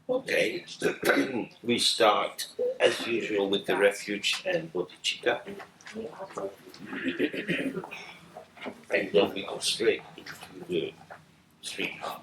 Okay, we start as usual with the refuge and bodhicitta, and then we go straight into the street path.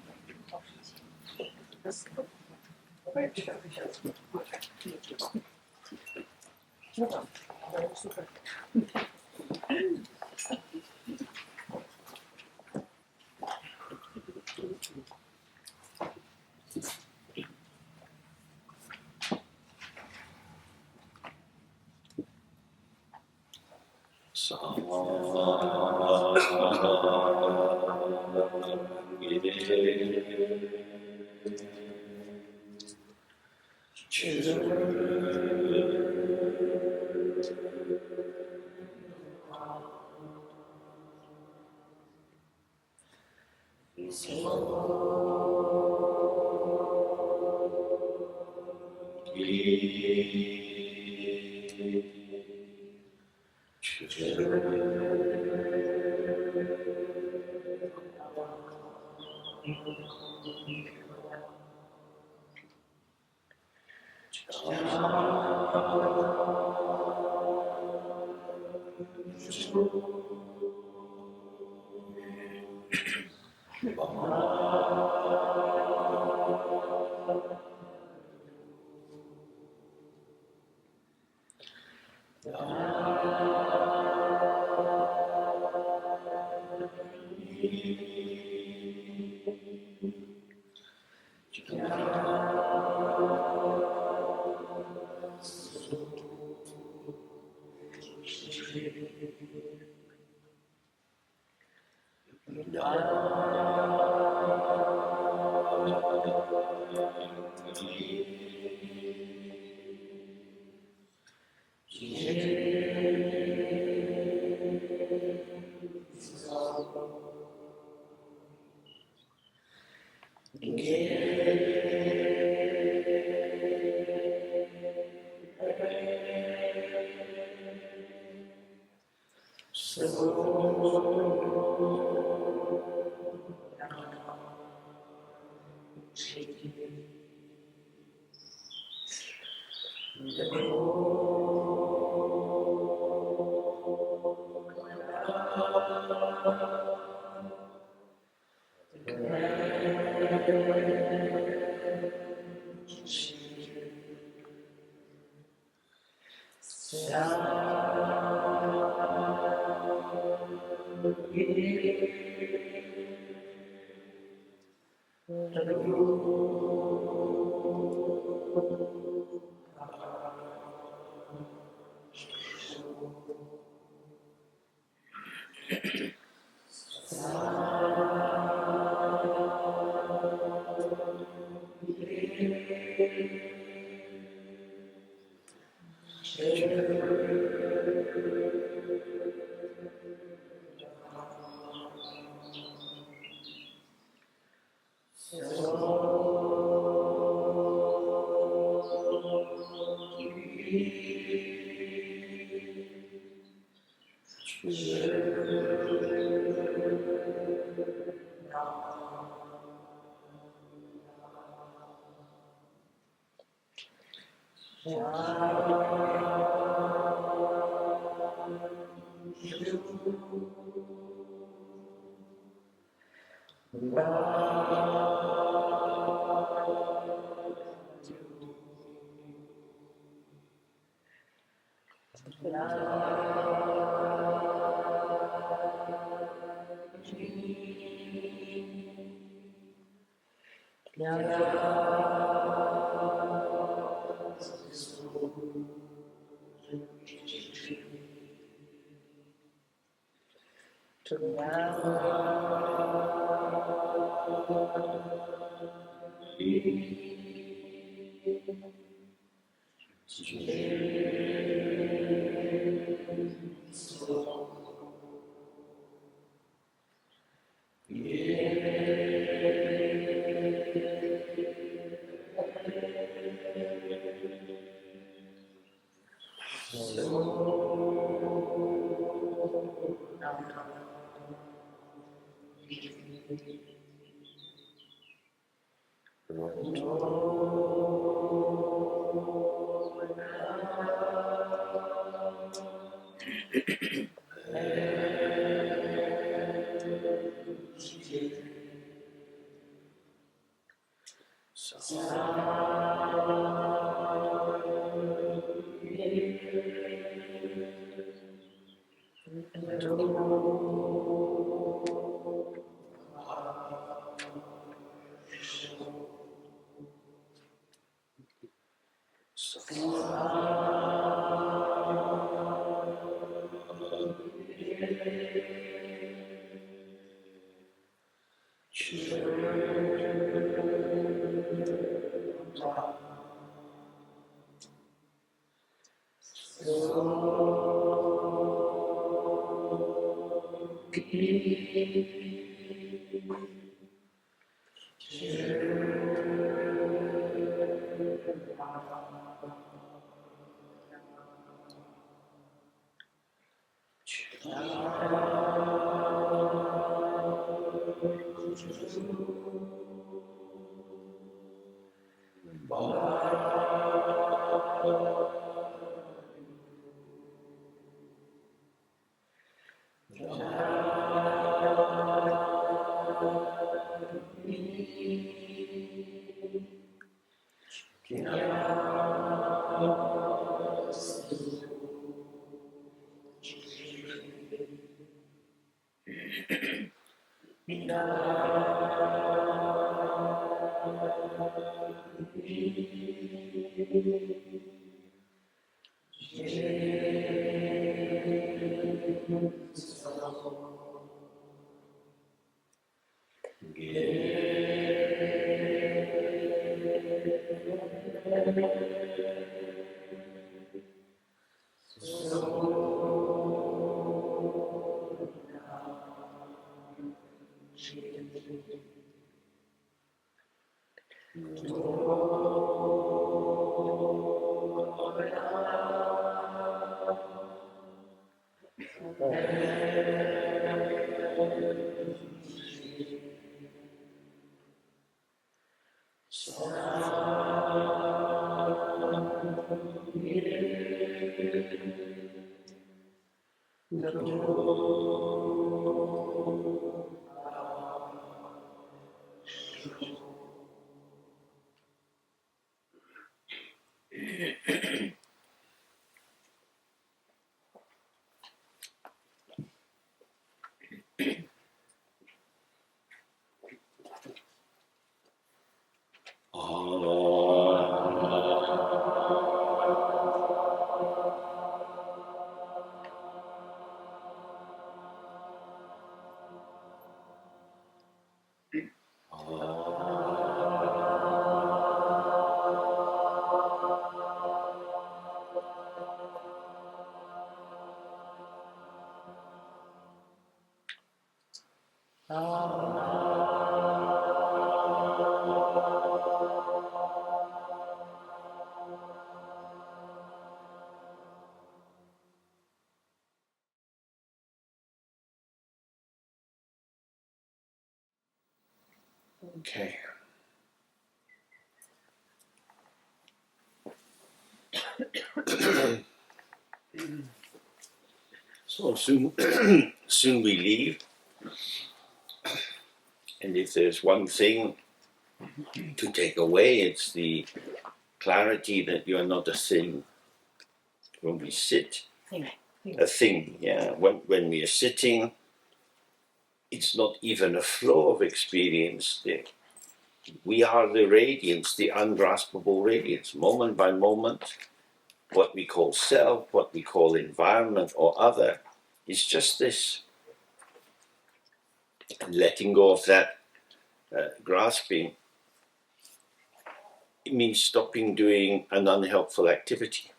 Okay. So soon, soon we leave, and if there's one thing to take away, it's the clarity that you are not a thing. When we sit, a thing, yeah. When we are sitting, it's not even a flow of experience. We are the radiance, the ungraspable radiance, moment by moment. What we call self, what we call environment or other, is just this. And letting go of that grasping, it means stopping doing an unhelpful activity.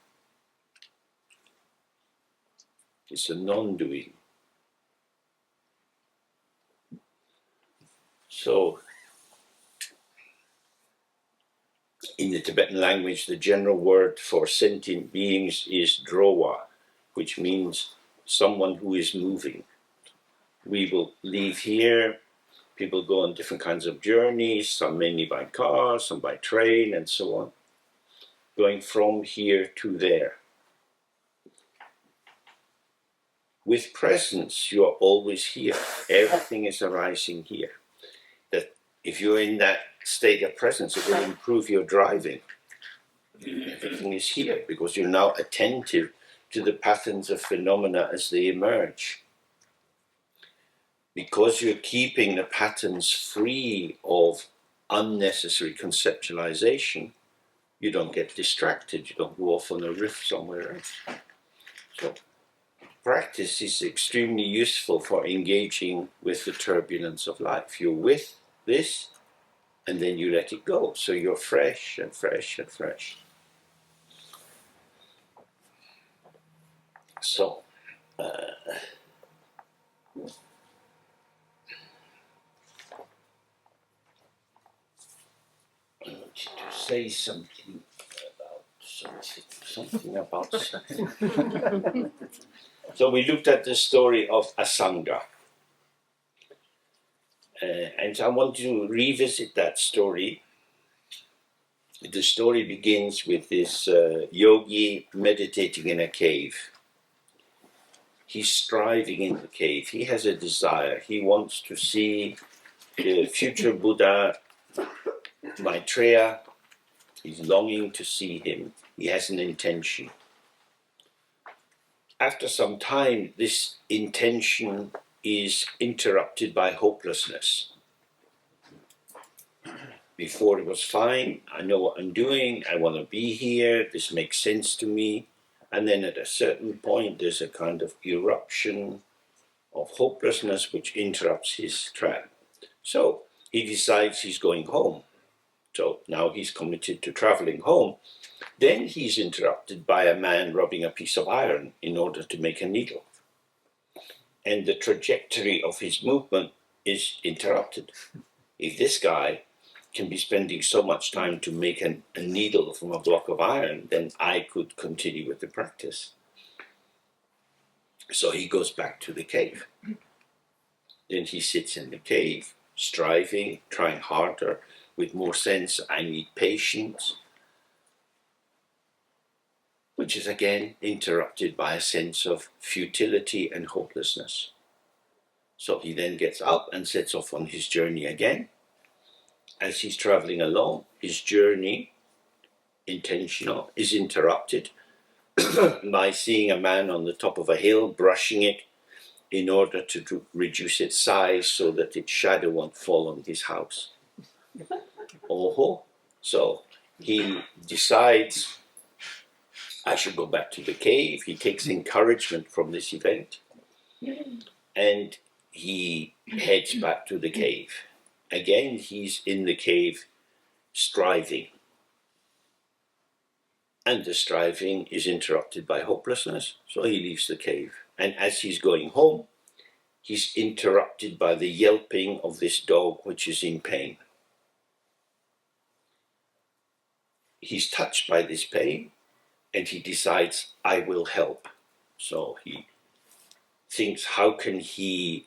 It's a non-doing. So, in the Tibetan language, the general word for sentient beings is drowa, which means someone who is moving. We will leave here People go on different kinds of journeys, some mainly by car, some by train, and so on, going from here to there. With presence, you are always here. Everything is arising here. That if you're in that state of presence, it will improve your driving. Everything is here because you're now attentive to the patterns of phenomena as they emerge. Because you're keeping the patterns free of unnecessary conceptualization, you don't get distracted, you don't go off on a riff somewhere else. So practice is extremely useful for engaging with the turbulence of life. You're with this, and then you let it go. So you're fresh and fresh and fresh. So, I want you to say something about something. So we looked at the story of Asanga. And I want to revisit that story. The story begins with this yogi meditating in a cave. He's striving in the cave. He has a desire. He wants to see the future Buddha, Maitreya. He's longing to see him. He has an intention. After some time, this intention is interrupted by hopelessness. Before it was fine, I know what I'm doing, I want to be here, this makes sense to me. And then at a certain point, there's a kind of eruption of hopelessness which interrupts his track. So he decides he's going home. So now he's committed to traveling home. Then he's interrupted by a man rubbing a piece of iron in order to make a needle. And the trajectory of his movement is interrupted. If this guy can be spending so much time to make a needle from a block of iron, then I could continue with the practice. So he goes back to the cave. Then he sits in the cave, striving, trying harder, with more sense, I need patience, which is again interrupted by a sense of futility and hopelessness. So he then gets up and sets off on his journey again. As he's traveling along, his journey, intentional, is interrupted by seeing a man on the top of a hill brushing it in order to reduce its size so that its shadow won't fall on his house. So he decides, I should go back to the cave. He takes encouragement from this event and he heads back to the cave. Again, he's in the cave striving. And the striving is interrupted by hopelessness, so he leaves the cave. And as he's going home, he's interrupted by the yelping of this dog which is in pain. He's touched by this pain and he decides, I will help. So he thinks, how can he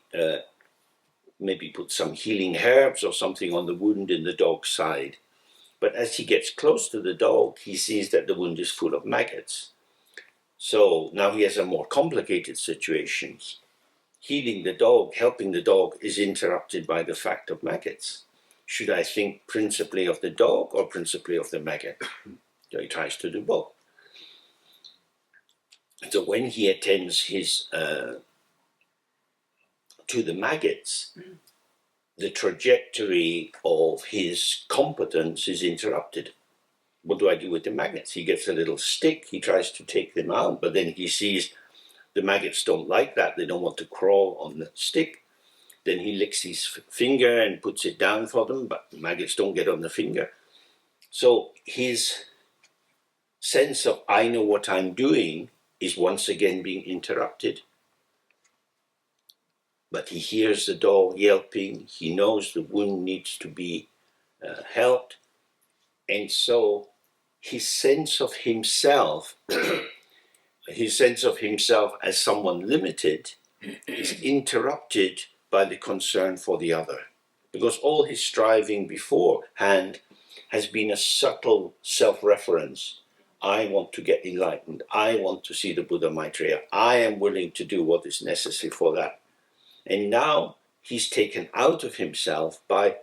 maybe put some healing herbs or something on the wound in the dog's side. But as he gets close to the dog, he sees that the wound is full of maggots. So now he has a more complicated situation. Healing the dog, helping the dog is interrupted by the fact of maggots. Should I think principally of the dog or principally of the maggot? So he tries to do both. So when he attends his to the maggots, the trajectory of his competence is interrupted. What do I do with the maggots? He gets a little stick, he tries to take them out, but then he sees the maggots don't like that, they don't want to crawl on the stick. Then he licks his finger and puts it down for them, but the maggots don't get on the finger. So his sense of I know what I'm doing is once again being interrupted. But he hears the dog yelping, he knows the wound needs to be helped, and so his sense of himself, as someone limited, is interrupted by the concern for the other. because all his striving beforehand has been a subtle self-reference. I want to get enlightened. I want to see the Buddha Maitreya. I am willing to do what is necessary for that. And now he's taken out of himself by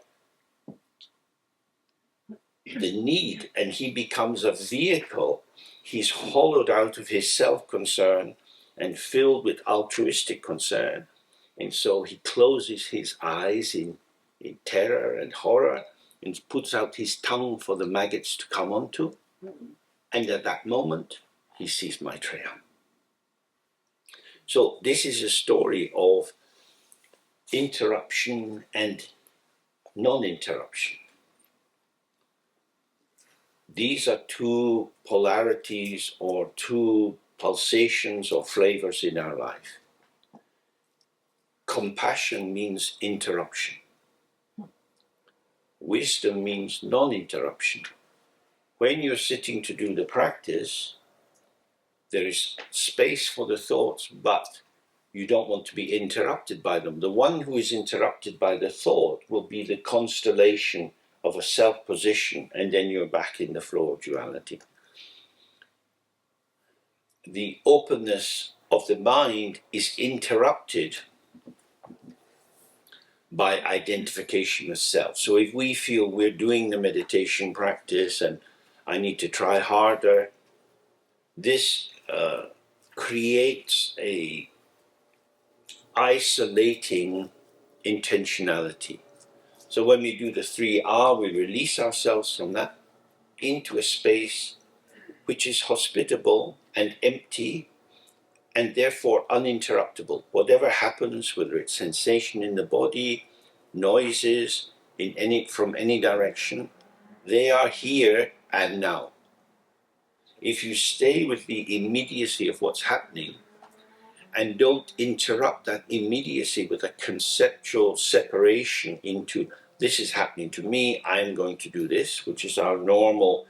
the need, and he becomes a vehicle. He's hollowed out of his self-concern and filled with altruistic concern. And so he closes his eyes in terror and horror and puts out his tongue for the maggots to come onto. And at that moment, he sees Maitreya. So this is a story of interruption and non-interruption. These are two polarities or two pulsations or flavors in our life. Compassion means interruption. Wisdom means non-interruption. When you're sitting to do the practice, there is space for the thoughts, but you don't want to be interrupted by them. The one who is interrupted by the thought will be the constellation of a self-position, and then you're back in the flow of duality. The openness of the mind is interrupted by identification with self. So if we feel we're doing the meditation practice and I need to try harder, this creates a isolating intentionality. So when we do the 3R, we release ourselves from that into a space which is hospitable and empty and therefore uninterruptible. Whatever happens, whether it's sensation in the body, noises from any direction, they are here and now. If you stay with the immediacy of what's happening and don't interrupt that immediacy with a conceptual separation into this is happening to me, I'm going to do this, which is our normal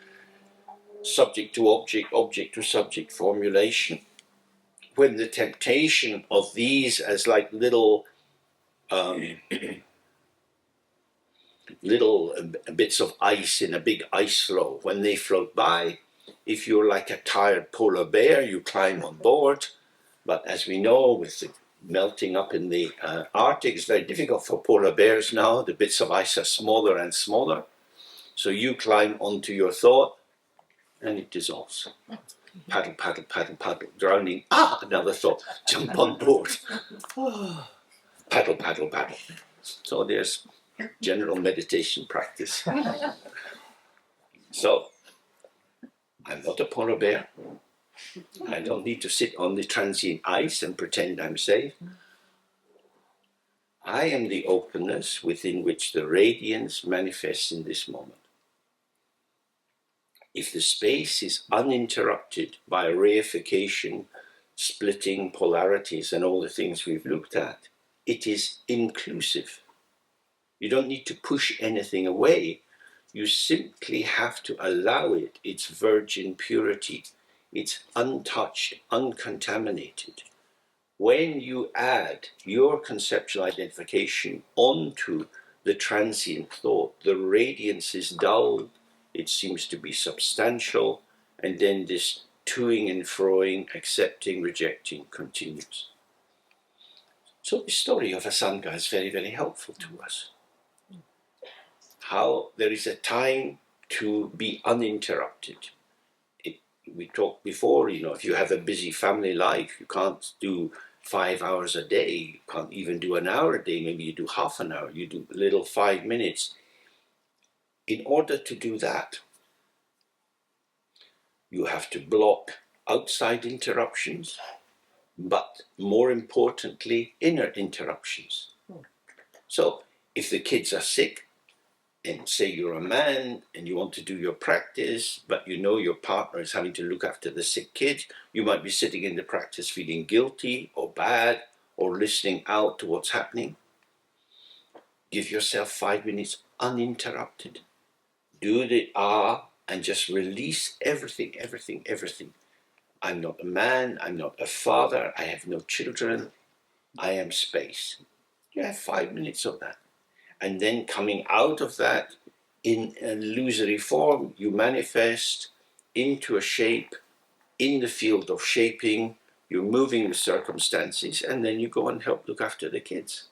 subject to object, object to subject formulation. When the temptation of these as like little bits of ice in a big ice floe, when they float by, if you're like a tired polar bear, you climb on board. But as we know, with the melting up in the Arctic, it's very difficult for polar bears now. The bits of ice are smaller and smaller. So you climb onto your thought and it dissolves. Paddle, paddle, paddle, paddle, drowning. Another thought. Jump on board. Paddle, paddle, paddle. So there's general meditation practice. So I'm not a polar bear. I don't need to sit on the transient ice and pretend I'm safe. I am the openness within which the radiance manifests in this moment. If the space is uninterrupted by reification, splitting, polarities, and all the things we've looked at, it is inclusive. You don't need to push anything away. You simply have to allow it its virgin purity. It's untouched, uncontaminated. When you add your conceptual identification onto the transient thought, the radiance is dulled, it seems to be substantial, and then this toing and froing, accepting, rejecting continues. So the story of Asanga is very, very helpful to us. How there is a time to be uninterrupted. We talked before, if you have a busy family life, you can't do 5 hours a day, you can't even do an hour a day, maybe you do half an hour, you do a little 5 minutes. In order to do that, you have to block outside interruptions, but more importantly, inner interruptions. So if the kids are sick, and say you're a man and you want to do your practice, but you know your partner is having to look after the sick kid, you might be sitting in the practice feeling guilty or bad or listening out to what's happening. Give yourself 5 minutes uninterrupted. Do the and just release everything, everything, everything. I'm not a man, I'm not a father, I have no children, I am space. You have 5 minutes of that. And then coming out of that in an illusory form, you manifest into a shape in the field of shaping. You're moving the circumstances, and then you go and help look after the kids.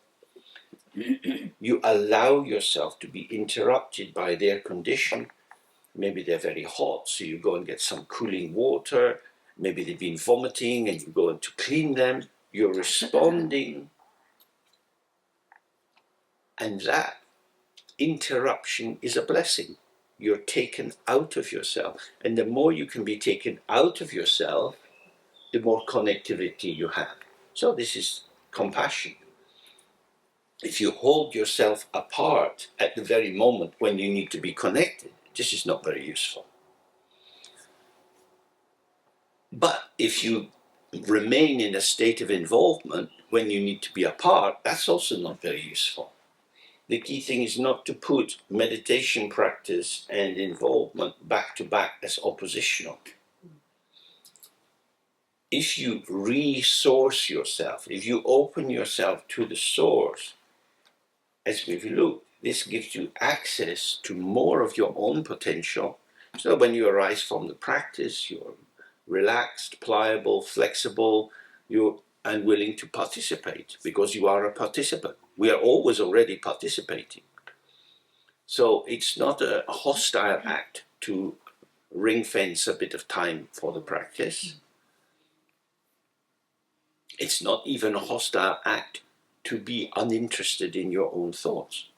You allow yourself to be interrupted by their condition. Maybe they're very hot, so you go and get some cooling water. Maybe they've been vomiting, and you go in to clean them. You're responding. And that interruption is a blessing. You're taken out of yourself. And the more you can be taken out of yourself, the more connectivity you have. So this is compassion. If you hold yourself apart at the very moment when you need to be connected, this is not very useful. But if you remain in a state of involvement when you need to be apart, that's also not very useful. The key thing is not to put meditation practice and involvement back to back as oppositional. If you resource yourself, if you open yourself to the source, as we've looked, this gives you access to more of your own potential. So when you arise from the practice, you're relaxed, pliable, flexible, and willing to participate because you are a participant. We are always already participating. So it's not a hostile act to ring fence a bit of time for the practice. It's not even a hostile act to be uninterested in your own thoughts.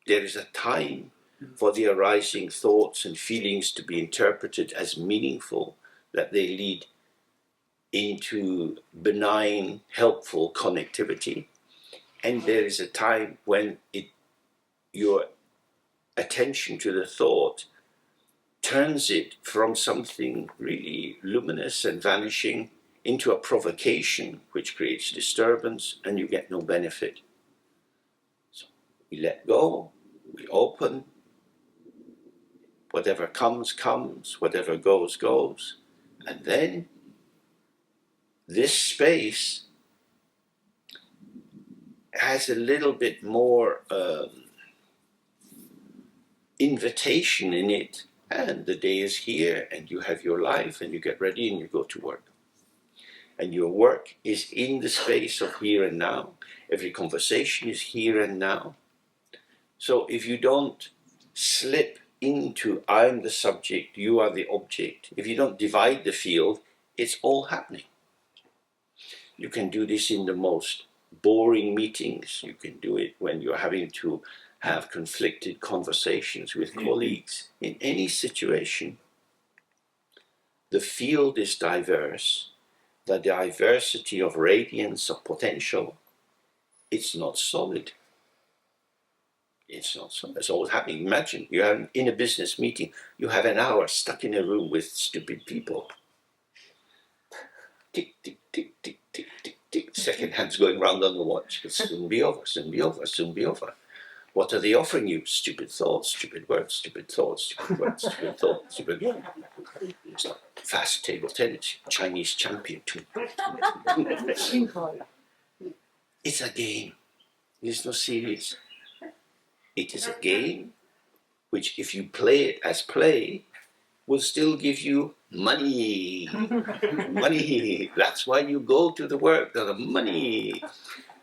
There is a time for the arising thoughts and feelings to be interpreted as meaningful, that they lead into benign, helpful connectivity. And there is a time when your attention to the thought turns it from something really luminous and vanishing into a provocation which creates disturbance, and you get no benefit. So we let go, we open, whatever comes, comes, whatever goes, goes, and then this space has a little bit more invitation in it, and the day is here, and you have your life, and you get ready, and you go to work. And your work is in the space of here and now. Every conversation is here and now. So if you don't slip into I'm the subject, you are the object, if you don't divide the field, it's all happening. You can do this in the most boring meetings. You can do it when you're having to have conflicted conversations with colleagues. In any situation, the field is diverse. The diversity of radiance, of potential, it's not solid. It's not solid. It's always happening. Imagine you're in a business meeting, you have an hour stuck in a room with stupid people. Tick, tick, tick, tick, tick, tick, tick. Second hand's going round on the watch. It'll soon be over, soon be over, soon be over. What are they offering you? Stupid thoughts, stupid words, stupid thoughts, stupid words, stupid thoughts, stupid words. It's like fast table tennis, Chinese champion. It's a game. It's not serious. It is a game which, if you play it as play, will still give you money. Money. That's why you go to the work, the money.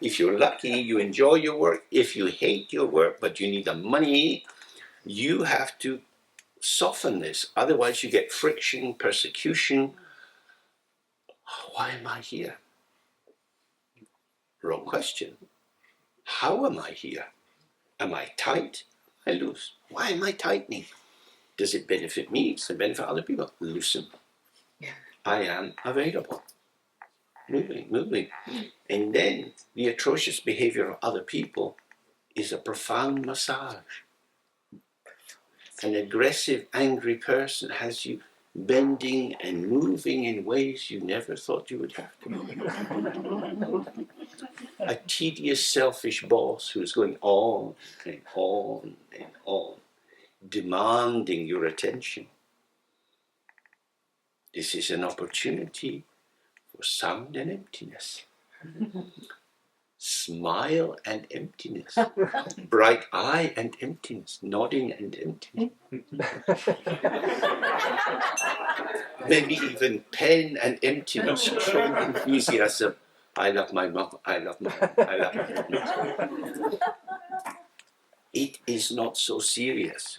If you're lucky, you enjoy your work. If you hate your work, but you need the money, you have to soften this. Otherwise, you get friction, persecution. Why am I here? Wrong question. How am I here? Am I tight? I loose. Why am I tightening? Does it benefit me? Does it benefit other people? Loosen. I am available. Moving, moving. And then the atrocious behavior of other people is a profound massage. An aggressive, angry person has you bending and moving in ways you never thought you would have to. A tedious, selfish boss who's going on and on and on, demanding your attention. This is an opportunity for sound and emptiness. smile and emptiness, bright eye and emptiness, nodding and emptiness. Maybe even pen and emptiness, showing enthusiasm. I love my mom, I love my mom, I love my mom. It is not so serious.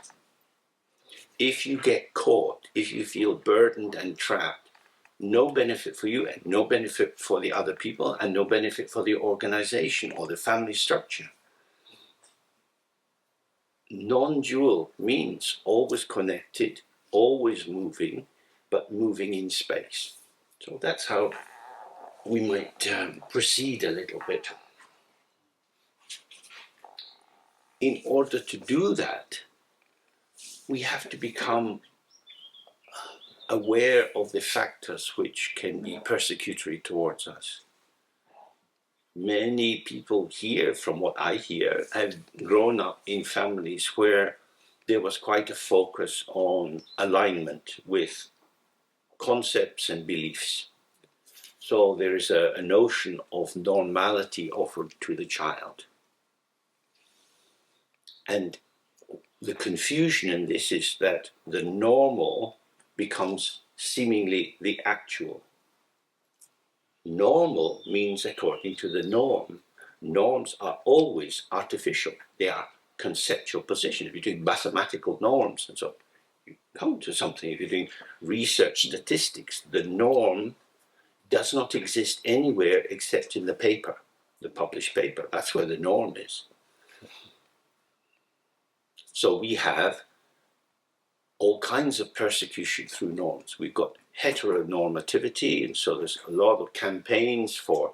If you get caught, if you feel burdened and trapped, no benefit for you and no benefit for the other people and no benefit for the organization or the family structure. Non-dual means always connected, always moving, but moving in space. So that's how we might proceed a little bit. In order to do that, we have to become aware of the factors which can be persecutory towards us. Many people here, from what I hear, have grown up in families where there was quite a focus on alignment with concepts and beliefs. So there is a notion of normality offered to the child. And the confusion in this is that the normal becomes seemingly the actual. Normal means according to the norm. Norms are always artificial. They are conceptual positions. If you're doing mathematical norms and so you come to something. If you're doing research statistics, the norm does not exist anywhere except in the paper, the published paper. That's where the norm is. So we have all kinds of persecution through norms. We've got heteronormativity, and so there's a lot of campaigns for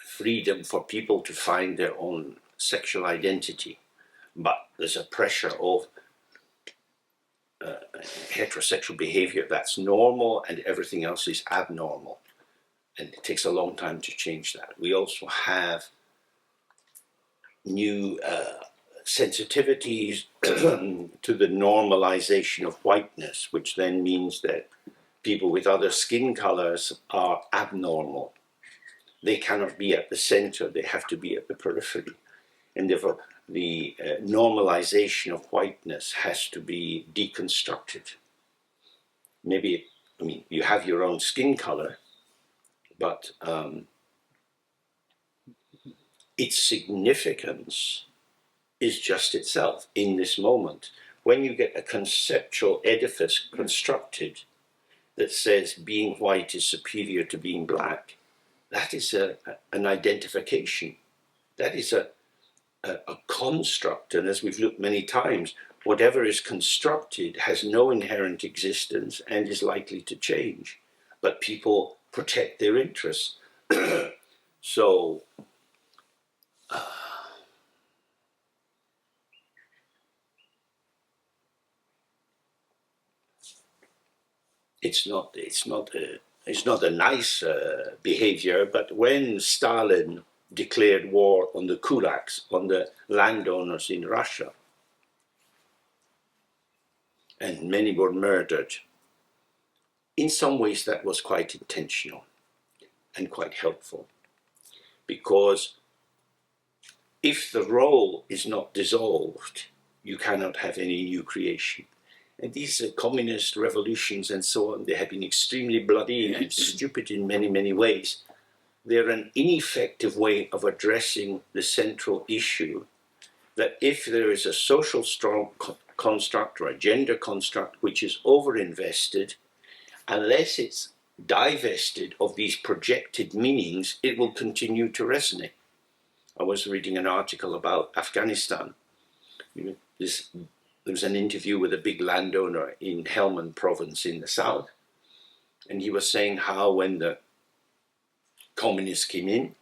freedom for people to find their own sexual identity. But there's a pressure of heterosexual behavior that's normal and everything else is abnormal. And it takes a long time to change that. We also have new sensitivities to the normalization of whiteness, which then means that people with other skin colors are abnormal. They cannot be at the center, they have to be at the periphery. And therefore, the normalization of whiteness has to be deconstructed. Maybe, I mean, you have your own skin color, but its significance is just itself in this moment. When you get a conceptual edifice constructed that says being white is superior to being black, that is an identification. That is a construct, and as we've looked many times, whatever is constructed has no inherent existence and is likely to change. But people protect their interests. So it's not a nice behavior. But when Stalin declared war on the kulaks, on the landowners in Russia, and many were murdered, in some ways that was quite intentional and quite helpful, because if the role is not dissolved, you cannot have any new creation. And these communist revolutions and so on, they have been extremely bloody and stupid in many, many ways. They're an ineffective way of addressing the central issue that if there is a social strong construct or a gender construct which is overinvested, unless it's divested of these projected meanings, it will continue to resonate. I was reading an article about Afghanistan. There was an interview with a big landowner in Helmand province in the south, and he was saying how when the communists came in,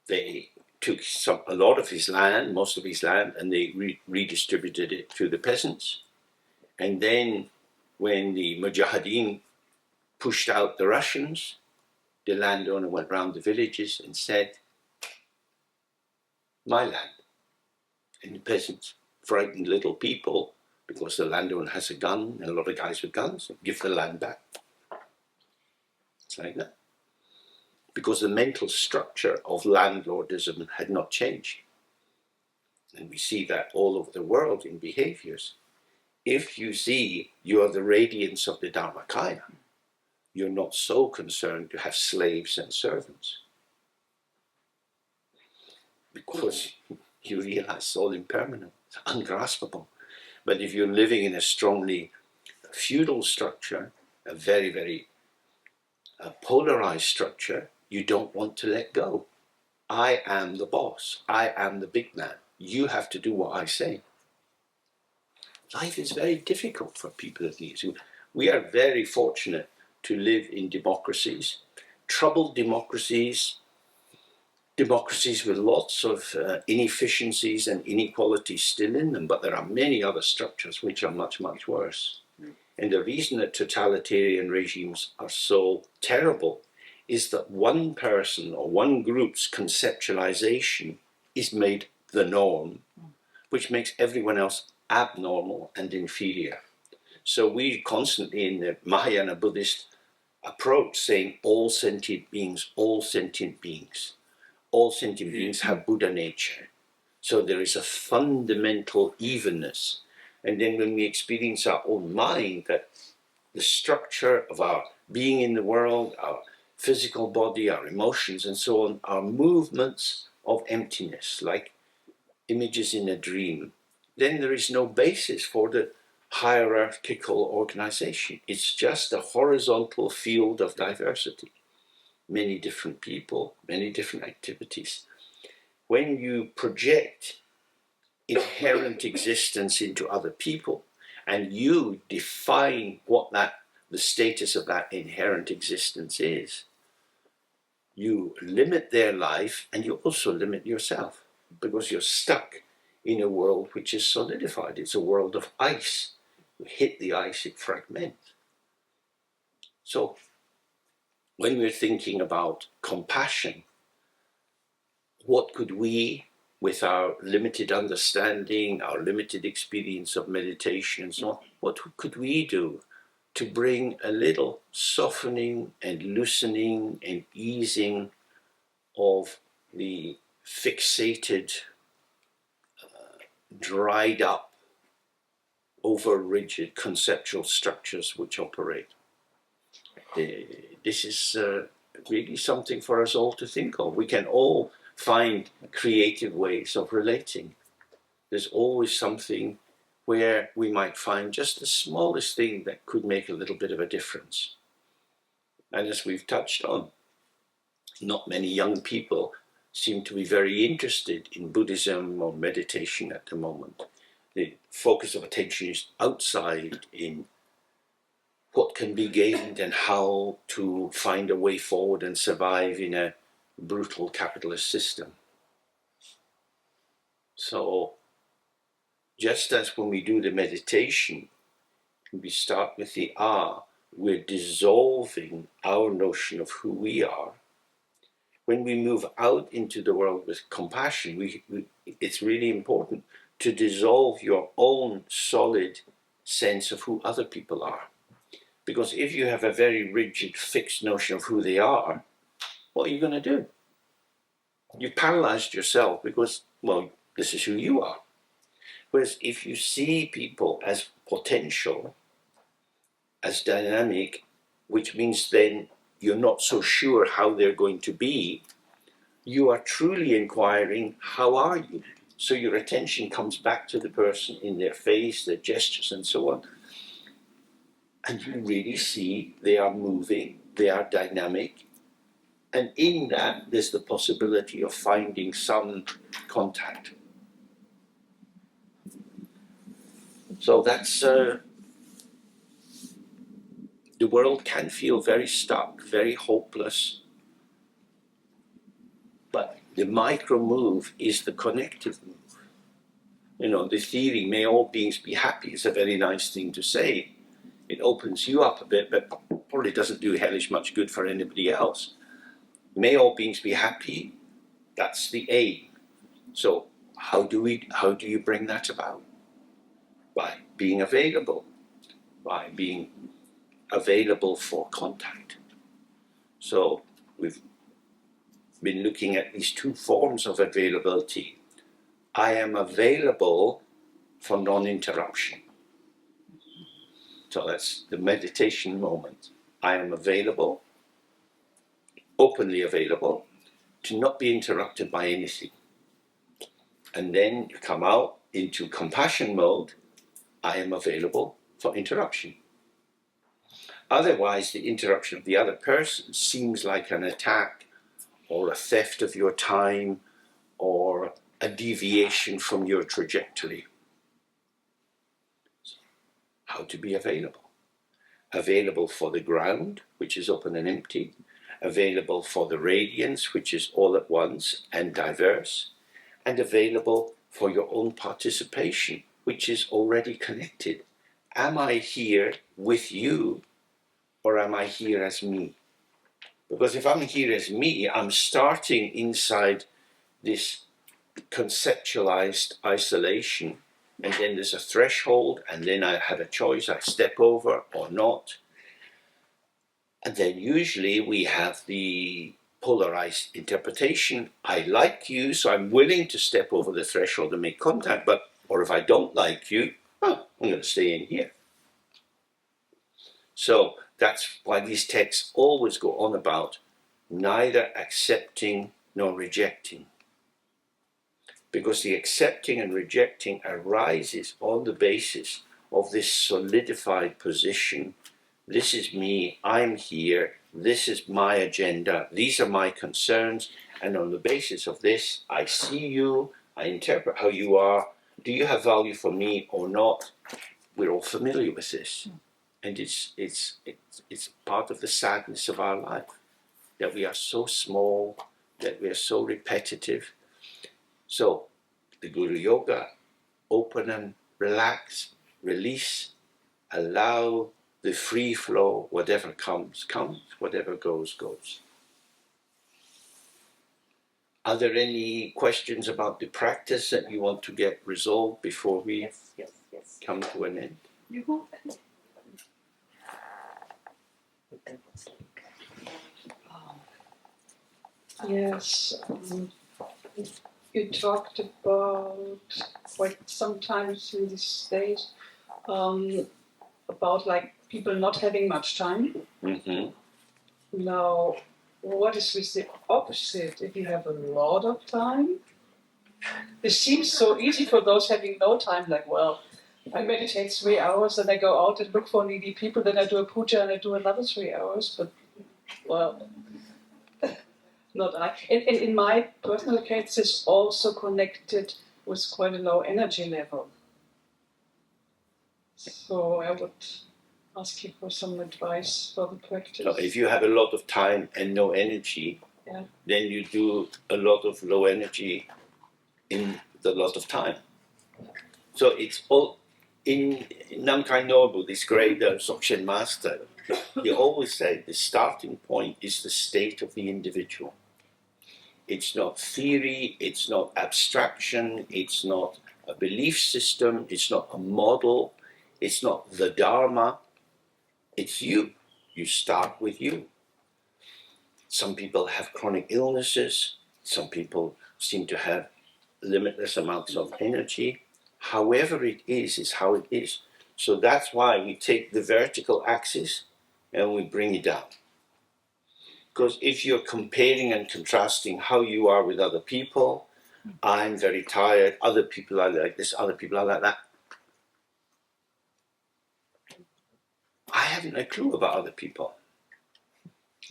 they took a lot of his land, most of his land, and they redistributed it to the peasants. And then when the Mujahideen pushed out the Russians, the landowner went round the villages and said, "My land." And the peasants, frightened little people, because the landowner has a gun and a lot of guys with guns, give the land back. It's like that. because the mental structure of landlordism had not changed. And we see that all over the world in behaviors. If you see you are the radiance of the Dharmakaya, you're not so concerned to have slaves and servants, because you realize it's all impermanent, it's ungraspable. But if you're living in a strongly feudal structure, a very, very polarized structure, you don't want to let go. I am the boss. I am the big man. You have to do what I say. Life is very difficult for people of these. We are very fortunate to live in democracies, troubled democracies, democracies with lots of inefficiencies and inequalities still in them, but there are many other structures which are much, much worse. And the reason that totalitarian regimes are so terrible is that one person or one group's conceptualization is made the norm, which makes everyone else abnormal and inferior. So we constantly in the Mahayana Buddhist approach saying all sentient beings, all sentient beings. All sentient beings have Buddha nature. So there is a fundamental evenness. And then when we experience our own mind, that the structure of our being in the world, our physical body, our emotions and so on, are movements of emptiness, like images in a dream, then there is no basis for the hierarchical organization. It's just a horizontal field of diversity. Many different people, many different activities. When you project inherent existence into other people and you define what the status of that inherent existence is, you limit their life and you also limit yourself, because you're stuck in a world which is solidified. It's a world of ice. You hit the ice, it fragments. So when we're thinking about compassion, what could we, with our limited understanding, our limited experience of meditation and so on, what could we do to bring a little softening and loosening and easing of the fixated, dried up, over rigid conceptual structures which operate? This is really something for us all to think of. We can all find creative ways of relating. There's always something where we might find just the smallest thing that could make a little bit of a difference. And as we've touched on, not many young people seem to be very interested in Buddhism or meditation at the moment. The focus of attention is outside in what can be gained and how to find a way forward and survive in a brutal capitalist system. So just as when we do the meditation, we start with the we're dissolving our notion of who we are. When we move out into the world with compassion, it's really important to dissolve your own solid sense of who other people are. Because if you have a very rigid, fixed notion of who they are, what are you going to do? You've paralyzed yourself because, well, this is who you are. Whereas if you see people as potential, as dynamic, which means then you're not so sure how they're going to be, you are truly inquiring, how are you? So your attention comes back to the person in their face, their gestures and so on. And you really see they are moving, they are dynamic. And in that, there's the possibility of finding some contact. So that's, the world can feel very stuck, very hopeless. But the micro move is the connective move. You know, the theory, may all beings be happy, is a very nice thing to say. It opens you up a bit, but probably doesn't do hellish much good for anybody else. May all beings be happy, that's the aim. So how do you bring that about? By being available, by being available for contact. So we've been looking at these two forms of availability. I am available for non-interruption. So that's the meditation moment. I am available, openly available, to not be interrupted by anything. And then you come out into compassion mode. I am available for interruption. Otherwise, the interruption of the other person seems like an attack or a theft of your time or a deviation from your trajectory. How to be available? Available for the ground, which is open and empty. Available for the radiance, which is all at once and diverse. And available for your own participation, which is already connected. Am I here with you, or am I here as me? Because if I'm here as me, I'm starting inside this conceptualized isolation, and then there's a threshold, and then I have a choice, I step over or not. And then usually we have the polarized interpretation. I like you, so I'm willing to step over the threshold and make contact, or if I don't like you, I'm going to stay in here. So that's why these texts always go on about neither accepting nor rejecting. Because the accepting and rejecting arises on the basis of this solidified position. This is me, I'm here, this is my agenda, these are my concerns, and on the basis of this, I see you, I interpret how you are, do you have value for me or not? We're all familiar with this. And it's part of the sadness of our life, that we are so small, that we are so repetitive. So, the Guru Yoga, open and relax, release, allow the free flow, whatever comes, comes, whatever goes, goes. Are there any questions about the practice that you want to get resolved before we come to an end? Yes, you talked about quite sometimes in these days about like people not having much time. Mm-hmm. Now, what is with the opposite? If you have a lot of time, this seems so easy for those having no time. Like, well, I meditate 3 hours, then I go out and look for needy people, then I do a puja and I do another 3 hours. But well. Not I. And in my personal case, it's also connected with quite a low energy level. So I would ask you for some advice for the practice. So if you have a lot of time and no energy, then you do a lot of low energy in the lot of time. So it's all in Namkhai Norbu, this great Dzogchen master, he always said the starting point is the state of the individual. It's not theory, it's not abstraction, it's not a belief system, it's not a model, it's not the Dharma, it's you. You start with you. Some people have chronic illnesses, some people seem to have limitless amounts of energy. However it is how it is. So that's why we take the vertical axis and we bring it down. Because if you're comparing and contrasting how you are with other people, I'm very tired, other people are like this, other people are like that. I haven't a clue about other people.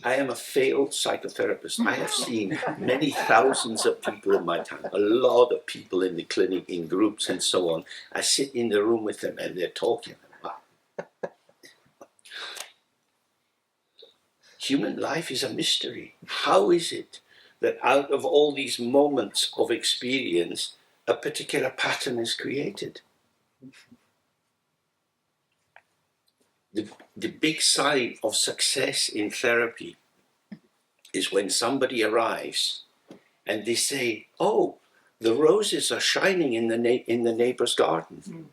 I am a failed psychotherapist. I have seen many thousands of people in my time, a lot of people in the clinic, in groups and so on. I sit in the room with them and they're talking. Human life is a mystery. How is it that out of all these moments of experience, a particular pattern is created? The big sign of success in therapy is when somebody arrives and they say, oh, the roses are shining in the neighbor's garden.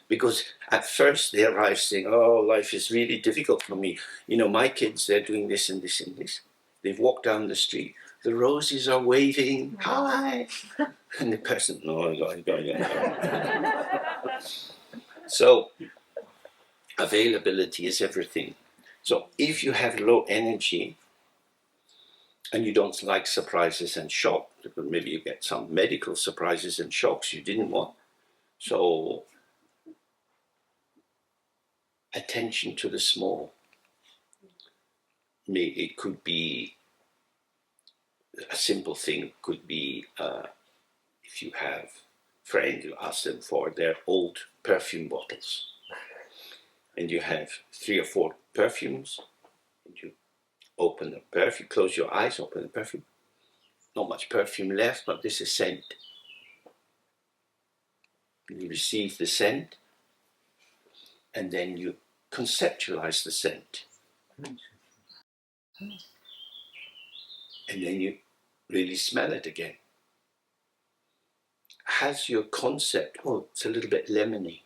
Because at first they arrive saying, oh, life is really difficult for me. You know, my kids, they're doing this and this and this. They've walked down the street. The roses are waving, hi. And the person, no. So availability is everything. So if you have low energy and you don't like surprises and shock, maybe you get some medical surprises and shocks you didn't want. So attention to the small. It could be a simple thing, could be if you have friends, you ask them for their old perfume bottles. And you have 3 or 4 perfumes, and you open the perfume, close your eyes, open the perfume. Not much perfume left, but this is scent. You receive the scent, and then you conceptualize the scent. And then you really smell it again. Has your concept, oh, it's a little bit lemony.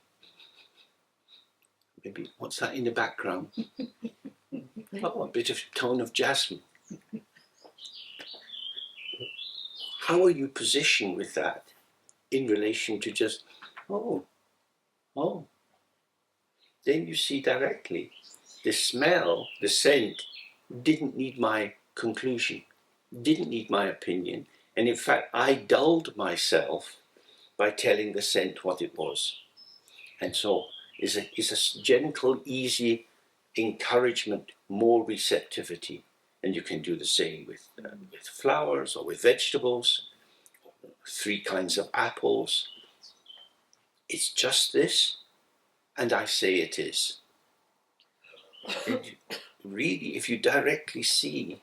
Maybe, what's that in the background? Oh, a bit of tone of jasmine. How are you positioned with that in relation to just, oh. Then you see directly, the smell, the scent, didn't need my conclusion, didn't need my opinion. And in fact, I dulled myself by telling the scent what it was. And so it's a gentle, easy encouragement, more receptivity. And you can do the same with flowers or with vegetables, 3 kinds of apples. It's just this, and I say it is. And really, if you directly see,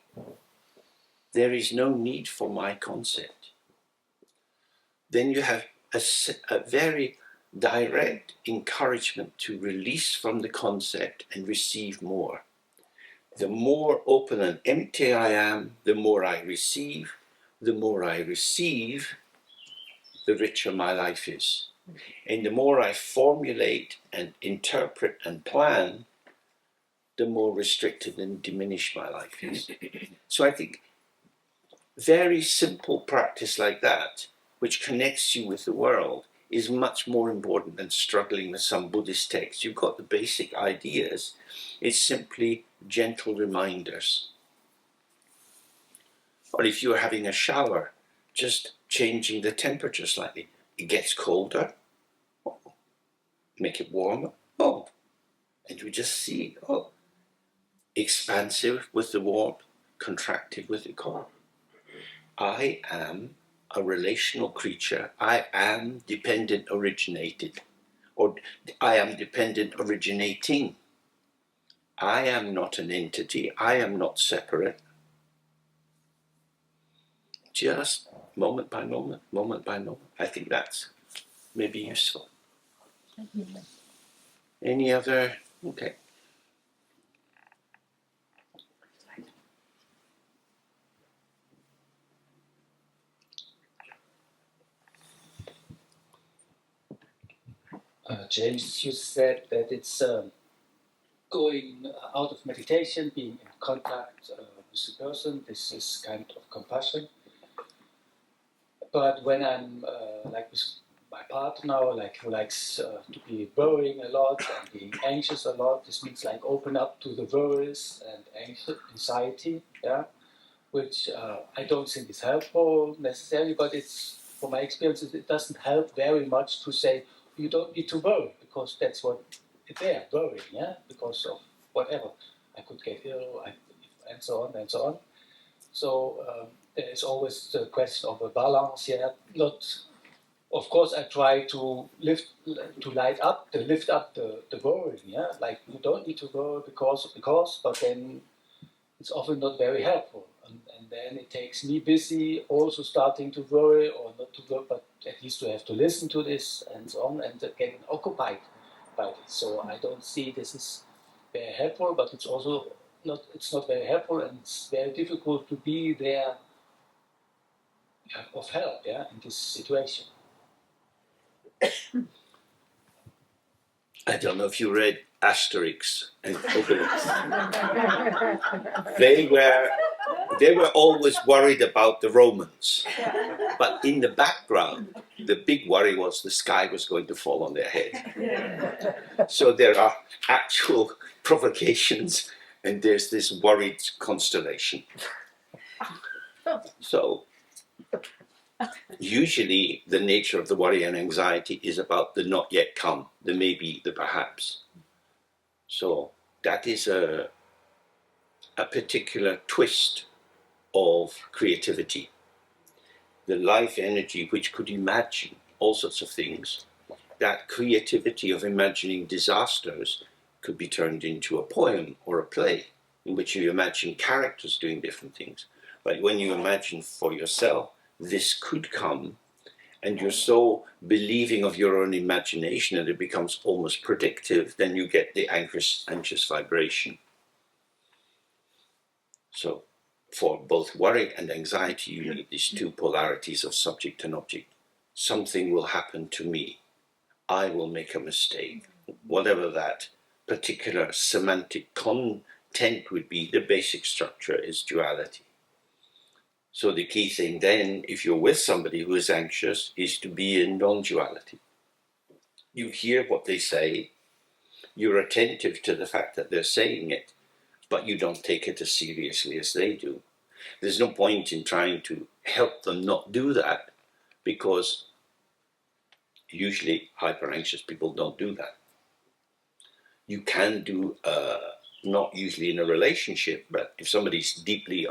there is no need for my concept, then you have a very direct encouragement to release from the concept and receive more. The more open and empty I am, the more I receive. The more I receive, the richer my life is. And the more I formulate and interpret and plan, the more restricted and diminished my life is. So I think very simple practice like that, which connects you with the world, is much more important than struggling with some Buddhist text. You've got the basic ideas. It's simply gentle reminders. Or if you're having a shower, just changing the temperature slightly. It gets colder. Oh. Make it warmer. Oh. And you just see, oh. Expansive with the warmth, contracted with the cold. I am a relational creature. I am dependent originated, or I am dependent originating. I am not an entity. I am not separate. Just moment by moment, moment by moment. I think that's maybe useful. Any other? Okay. James, you said that it's going out of meditation, being in contact with the person. This is kind of compassion. But when I'm like with my partner, like who likes to be worrying a lot and being anxious a lot, this means like open up to the worries and anxiety, yeah, which I don't think is helpful necessarily, but it's, from my experience, it doesn't help very much to say you don't need to worry, because that's what it's there, worrying, yeah, because of whatever. I could get ill, and so on and so on. So there is always the question of a balance, yeah. Not, of course, I try to lift up the worrying, yeah. Like you don't need to worry because, but then it's often not very helpful, and then it takes me busy also starting to worry or not to worry, but at least to have to listen to this and so on, and getting occupied by this. So I don't see this is very helpful, but it's also it's not very helpful, and it's very difficult to be there of help, yeah, in this situation. I don't know if you read Asterix and Obelix. They were always worried about the Romans. But in the background, the big worry was the sky was going to fall on their head. So there are actual provocations, and there's this worried constellation. So usually the nature of the worry and anxiety is about the not yet come, the maybe, the perhaps. So that is a particular twist of creativity. The life energy which could imagine all sorts of things, that creativity of imagining disasters could be turned into a poem or a play in which you imagine characters doing different things. But when you imagine for yourself, this could come, and you're so believing of your own imagination that it becomes almost predictive, then you get the anxious vibration. So for both worry and anxiety, you need these two polarities of subject and object. Something will happen to me. I will make a mistake. Whatever that particular semantic content would be, the basic structure is duality. So the key thing then, if you're with somebody who is anxious, is to be in non-duality. You hear what they say, you're attentive to the fact that they're saying it, but you don't take it as seriously as they do. There's no point in trying to help them not do that, because usually hyper-anxious people don't do that. You can do, not usually in a relationship, but if somebody's deeply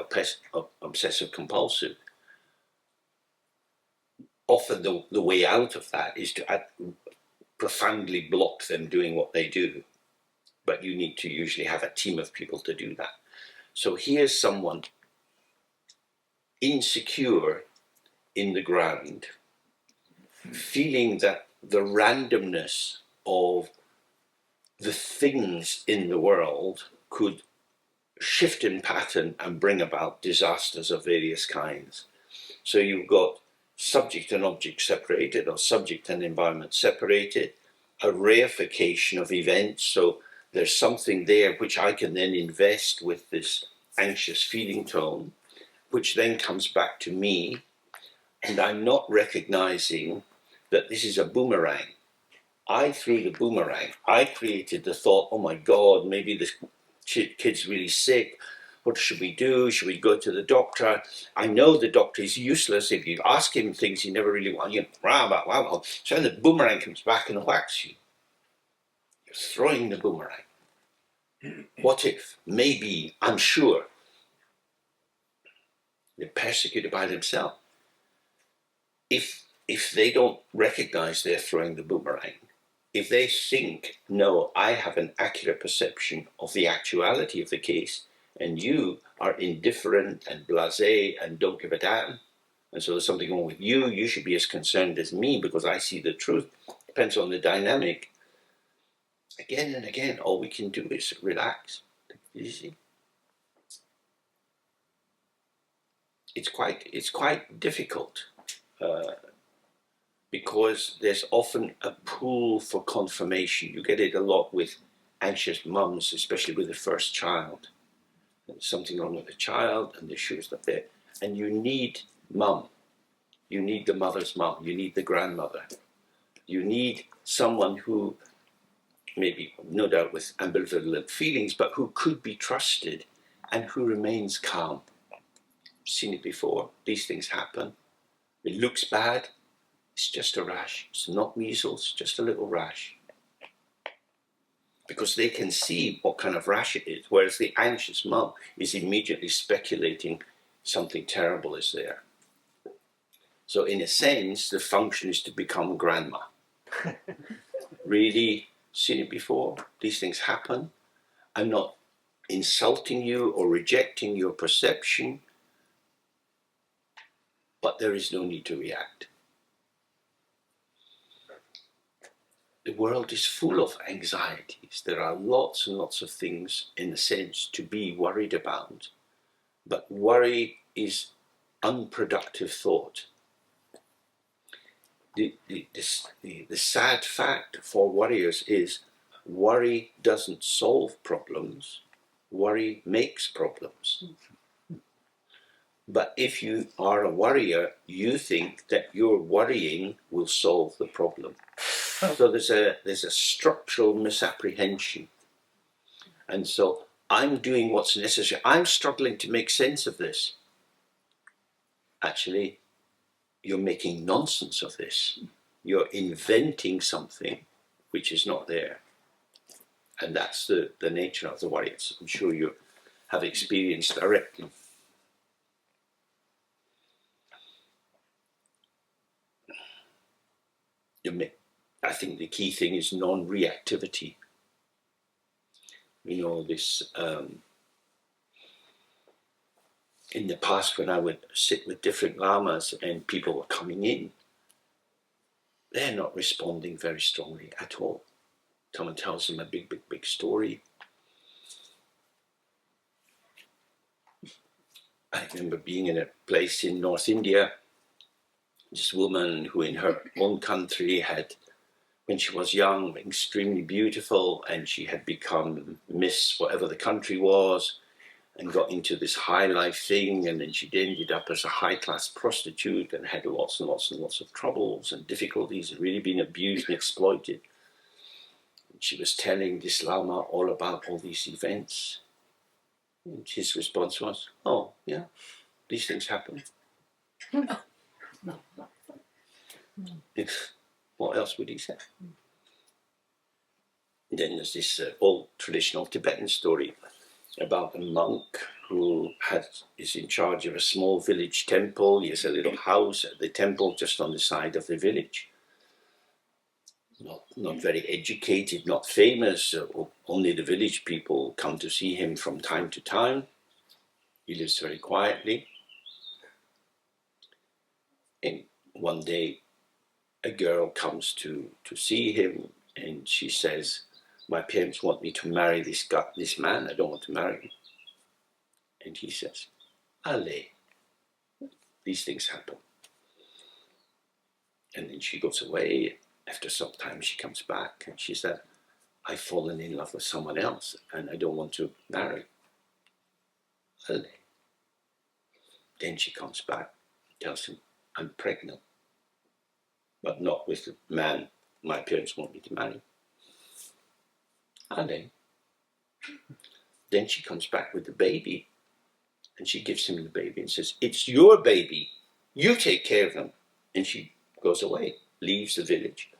obsessive-compulsive, often the way out of that is to profoundly block them doing what they do. But you need to usually have a team of people to do that. So here's someone insecure in the ground, feeling that the randomness of the things in the world could shift in pattern and bring about disasters of various kinds. So you've got subject and object separated, or subject and environment separated, a reification of events. So there's something there which I can then invest with this anxious feeling tone, which then comes back to me, and I'm not recognizing that this is a boomerang. I threw the boomerang. I created the thought, oh my God, maybe this kid's really sick. What should we do? Should we go to the doctor? I know the doctor is useless. If you ask him things he never really wants, so then the boomerang comes back and whacks you. You're throwing the boomerang. What if, maybe, I'm sure, they're persecuted by themselves. If they don't recognize they're throwing the boomerang, if they think, no, I have an accurate perception of the actuality of the case, and you are indifferent and blasé and don't give a damn, and so there's something wrong with you, you should be as concerned as me because I see the truth. Depends on the dynamic. Again and again, all we can do is relax, take it easy. It's quite difficult because there's often a pull for confirmation. You get it a lot with anxious mums, especially with the first child. There's something wrong with the child, and the shoes up there, and you need mum. You need the mother's mum. You need the grandmother. You need someone who, maybe no doubt with ambivalent feelings, but who could be trusted and who remains calm. Seen it before. These things happen. It looks bad. It's just a rash. It's not measles, just a little rash. Because they can see what kind of rash it is, whereas the anxious mum is immediately speculating something terrible is there. So in a sense, the function is to become grandma. Really, seen it before? These things happen. I'm not insulting you or rejecting your perception, but there is no need to react. The world is full of anxieties. There are lots and lots of things, in a sense, to be worried about. But worry is unproductive thought. The sad fact for warriors is worry doesn't solve problems, worry makes problems. But if you are a worrier, you think that your worrying will solve the problem. So there's a structural misapprehension. And so I'm doing what's necessary. I'm struggling to make sense of this. Actually, you're making nonsense of this. You're inventing something which is not there. And that's the nature of the worry. I'm sure you have experienced directly. I think the key thing is non-reactivity. You know, this, in the past when I would sit with different lamas and people were coming in, they're not responding very strongly at all. Someone tells them a big story. I remember being in a place in North India, this woman who in her own country had, when she was young, extremely beautiful, and she had become Miss whatever the country was, and got into this high life thing, and then she ended up as a high-class prostitute and had lots and lots of troubles and difficulties and really been abused and exploited. And she was telling this Lama all about all these events. And his response was, oh, yeah, these things happen. What else would he say? And then there's this old traditional Tibetan story about a monk who is in charge of a small village temple. He has a little house at the temple just on the side of the village. Not very educated, not famous, only the village people come to see him from time to time. He lives very quietly. And one day a girl comes to see him, and she says, my parents want me to marry this man, I don't want to marry him. And he says, allez, these things happen. And then she goes away. After some time she comes back and she said, I've fallen in love with someone else and I don't want to marry. Allez. Then she comes back, tells him, I'm pregnant, but not with the man my parents want me to marry. Allez. Then she comes back with the baby and she gives him the baby and says, it's your baby, you take care of them. And she goes away, leaves the village.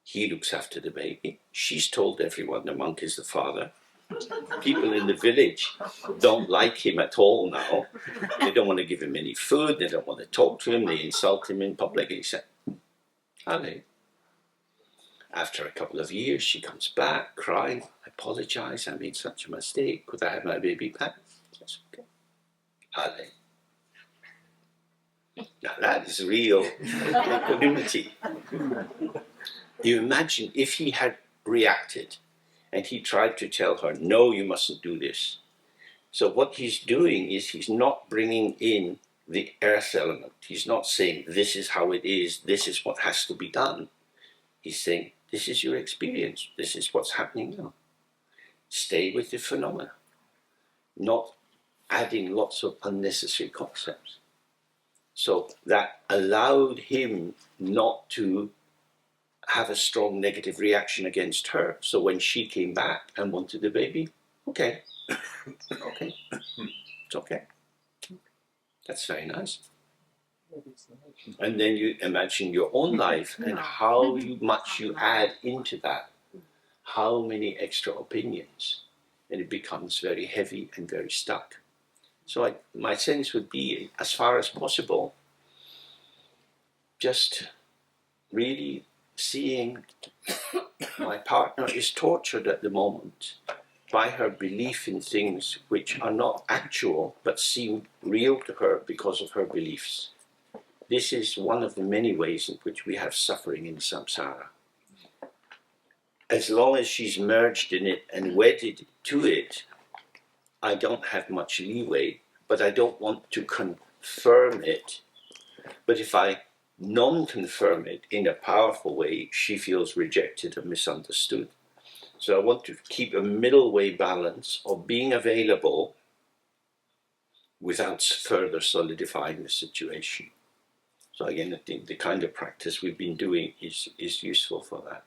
He looks after the baby. She's told everyone the monk is the father. People in the village don't like him at all now. They don't want to give him any food. They don't want to talk to him. They insult him in public. He said, allez. After a couple of years, she comes back crying, I apologize, I made such a mistake. Could I have my baby back? Yes, okay. Allez. Now that is real equanimity. You imagine if he had reacted and he tried to tell her, no, you mustn't do this. So what he's doing is he's not bringing in the earth element. He's not saying, this is how it is, this is what has to be done. He's saying, this is your experience, this is what's happening now. Stay with the phenomena, not adding lots of unnecessary concepts. So that allowed him not to have a strong negative reaction against her. So when she came back and wanted the baby, okay, okay, it's okay. That's very nice. And then you imagine your own life and how much you add into that, how many extra opinions, and it becomes very heavy and very stuck. So my sense would be, as far as possible, just really seeing my partner is tortured at the moment by her belief in things which are not actual but seem real to her because of her beliefs. This is one of the many ways in which we have suffering in samsara. As long as she's merged in it and wedded to it, I don't have much leeway, but I don't want to confirm it. But if I non-confirm it in a powerful way, she feels rejected and misunderstood. So I want to keep a middle way balance of being available without further solidifying the situation. So again, I think the kind of practice we've been doing is useful for that.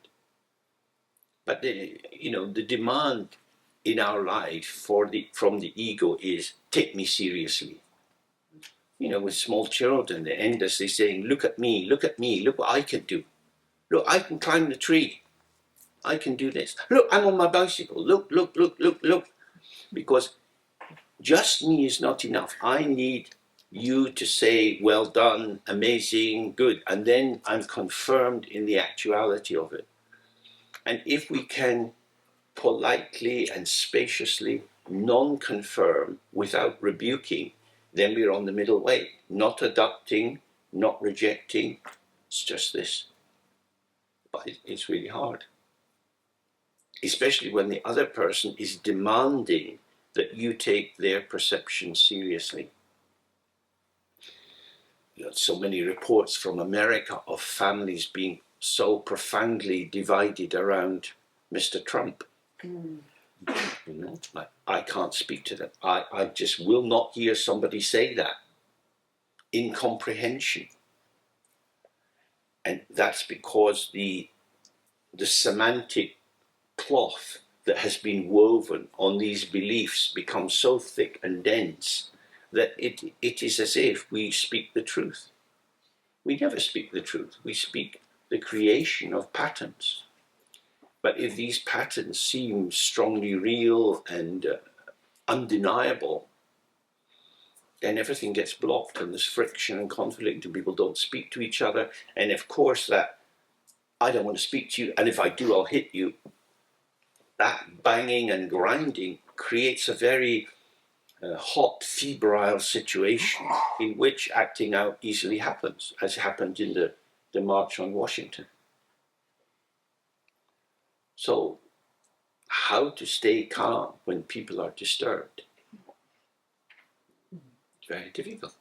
But the demand in our life from the ego is take me seriously. With small children, they endlessly saying, look at me, look what I can do. Look, I can climb the tree. I can do this. Look, I'm on my bicycle. Look. Because just me is not enough. I need you to say, well done, amazing, good. And then I'm confirmed in the actuality of it. And if we can politely and spaciously non-confirm without rebuking, then we're on the middle way. Not adopting, not rejecting. It's just this. But it's really hard. Especially when the other person is demanding that you take their perception seriously. So many reports from America of families being so profoundly divided around Mr. Trump. Like, I can't speak to them. I just will not hear somebody say that. Incomprehension. And that's because the semantic cloth that has been woven on these beliefs becomes so thick and dense that it is as if we speak the truth. We never speak the truth. We speak the creation of patterns. But if these patterns seem strongly real and undeniable, then everything gets blocked and there's friction and conflict and people don't speak to each other. And of course that I don't want to speak to you, and if I do, I'll hit you. That banging and grinding creates a very hot, febrile situation in which acting out easily happens, as happened in the March on Washington. So, how to stay calm when people are disturbed? It's very difficult.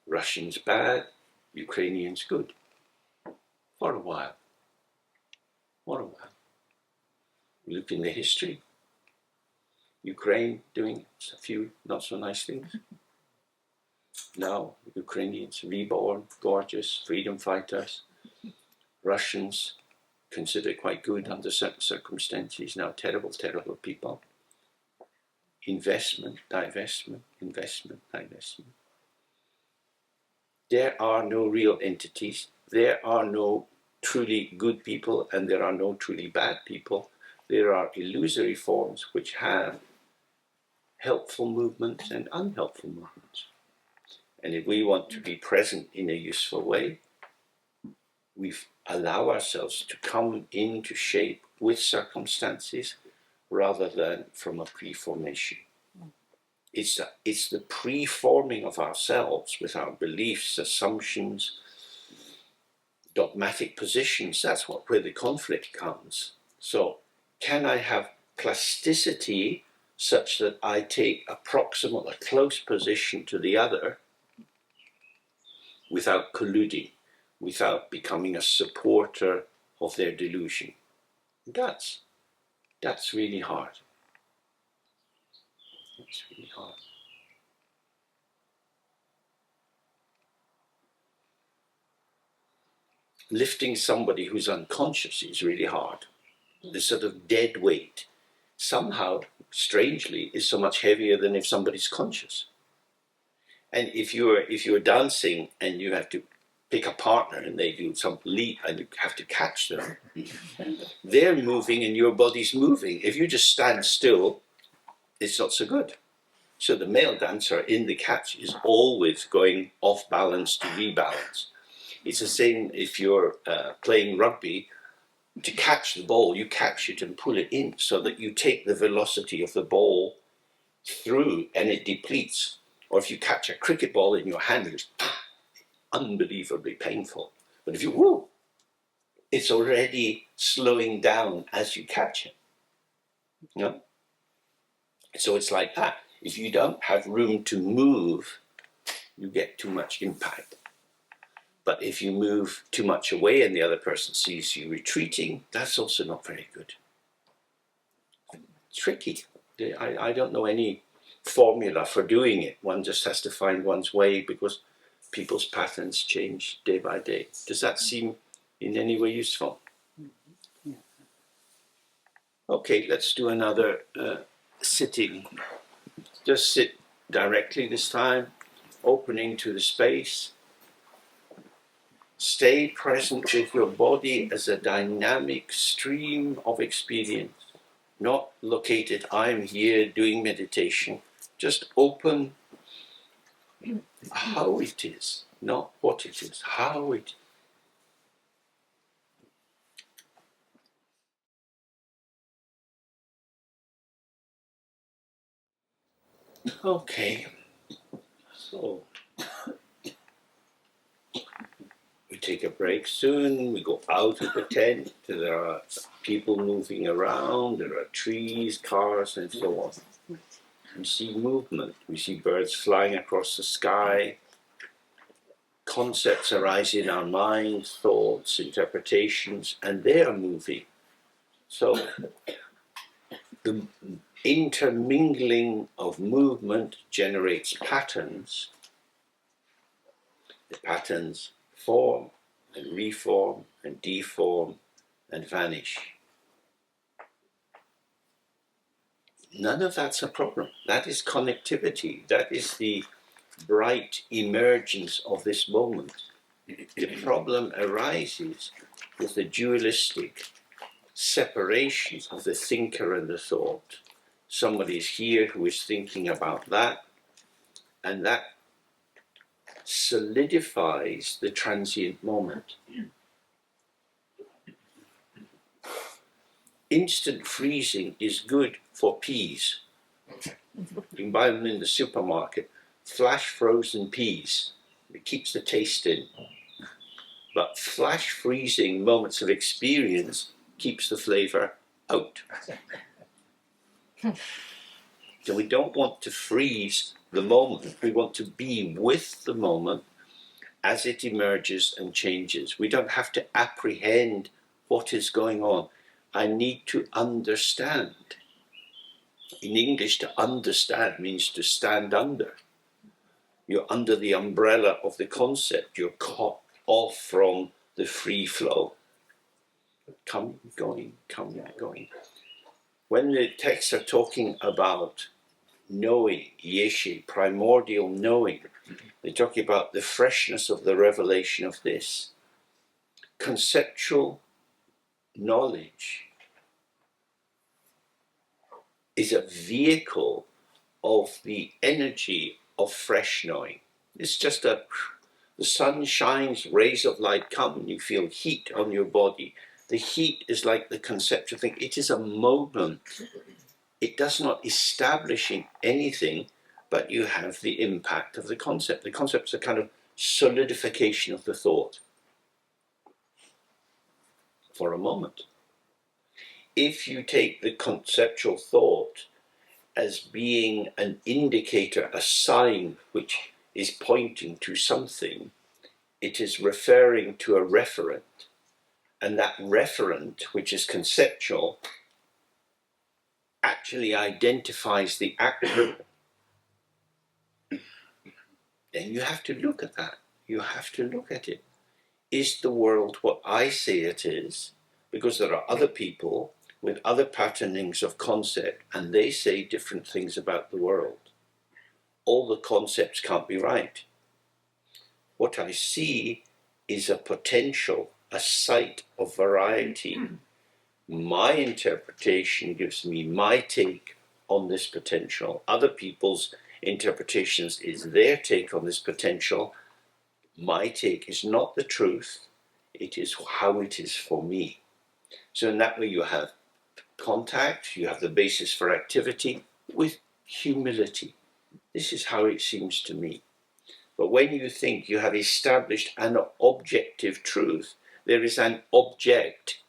Russians bad, Ukrainians good. For a while. You look in the history, Ukraine doing a few not so nice things. Now, Ukrainians reborn, gorgeous, freedom fighters. Russians considered quite good under certain circumstances, now terrible, terrible people. Investment, divestment, investment, divestment. There are no real entities. There are no truly good people and there are no truly bad people. There are illusory forms which have helpful movements and unhelpful movements. And if we want to be present in a useful way, we allow ourselves to come into shape with circumstances rather than from a pre-formation. It's the pre-forming of ourselves with our beliefs, assumptions, dogmatic positions. That's where the conflict comes. So, can I have plasticity such that I take a close position to the other without colluding, without becoming a supporter of their delusion? That's really hard. It's really hard. Lifting somebody who's unconscious is really hard. The sort of dead weight, somehow, strangely, is so much heavier than if somebody's conscious. And if you're dancing and you have to pick a partner and they do some leap and you have to catch them, they're moving and your body's moving. If you just stand still, it's not so good. So the male dancer in the catch is always going off balance to rebalance. It's the same if you're playing rugby. To catch the ball, you catch it and pull it in so that you take the velocity of the ball through and it depletes. Or if you catch a cricket ball in your hand, it's unbelievably painful. But if you, it's already slowing down as you catch it. You know? So it's like that. If you don't have room to move, you get too much impact. But if you move too much away and the other person sees you retreating, that's also not very good. tricky. I don't know any formula for doing it. One just has to find one's way because people's patterns change day by day. Does that seem in any way useful? Okay, let's do another sitting. Just sit directly this time, opening to the space. Stay present with your body as a dynamic stream of experience. Not located, I'm here doing meditation. Just open how it is, not what it is, how it is. Okay, so we take a break soon, we go out of the tent, there are people moving around, there are trees, cars and so on. We see movement, we see birds flying across the sky, concepts arise in our minds, thoughts, interpretations, and they are moving. So the intermingling of movement generates patterns. The patterns form and reform and deform and vanish. None of that's a problem. That is connectivity. That is the bright emergence of this moment. The problem arises with the dualistic separation of the thinker and the thought. Somebody is here who is thinking about that, and that solidifies the transient moment. Instant freezing is good for peas. You can buy them in the supermarket. Flash frozen peas. It keeps the taste in. But flash freezing moments of experience keeps the flavor out. So we don't want to freeze the moment. We want to be with the moment as it emerges and changes. We don't have to apprehend what is going on. I need to understand. In English, to understand means to stand under. You're under the umbrella of the concept. You're cut off from the free flow. Come, going, come, going. When the texts are talking about knowing, yeshe, primordial knowing, they're talking about the freshness of the revelation of this. Conceptual knowledge is a vehicle of the energy of fresh knowing. It's just the sun shines, rays of light come, and you feel heat on your body. The heat is like the conceptual thing. It is a moment. It does not establish anything, but you have the impact of the concept. The concept is a kind of solidification of the thought for a moment. If you take the conceptual thought as being an indicator, a sign which is pointing to something, it is referring to a referent. And that referent, which is conceptual, actually identifies the actor. Then you have to look at that. You have to look at it. Is the world what I say it is? Because there are other people with other patternings of concept, and they say different things about the world. All the concepts can't be right. What I see is a potential, a sight of variety. My interpretation gives me my take on this potential. Other people's interpretations is their take on this potential. My take is not the truth. It is how it is for me. So in that way you have contact, you have the basis for activity with humility. This is how it seems to me. But when you think you have established an objective truth, there is an object.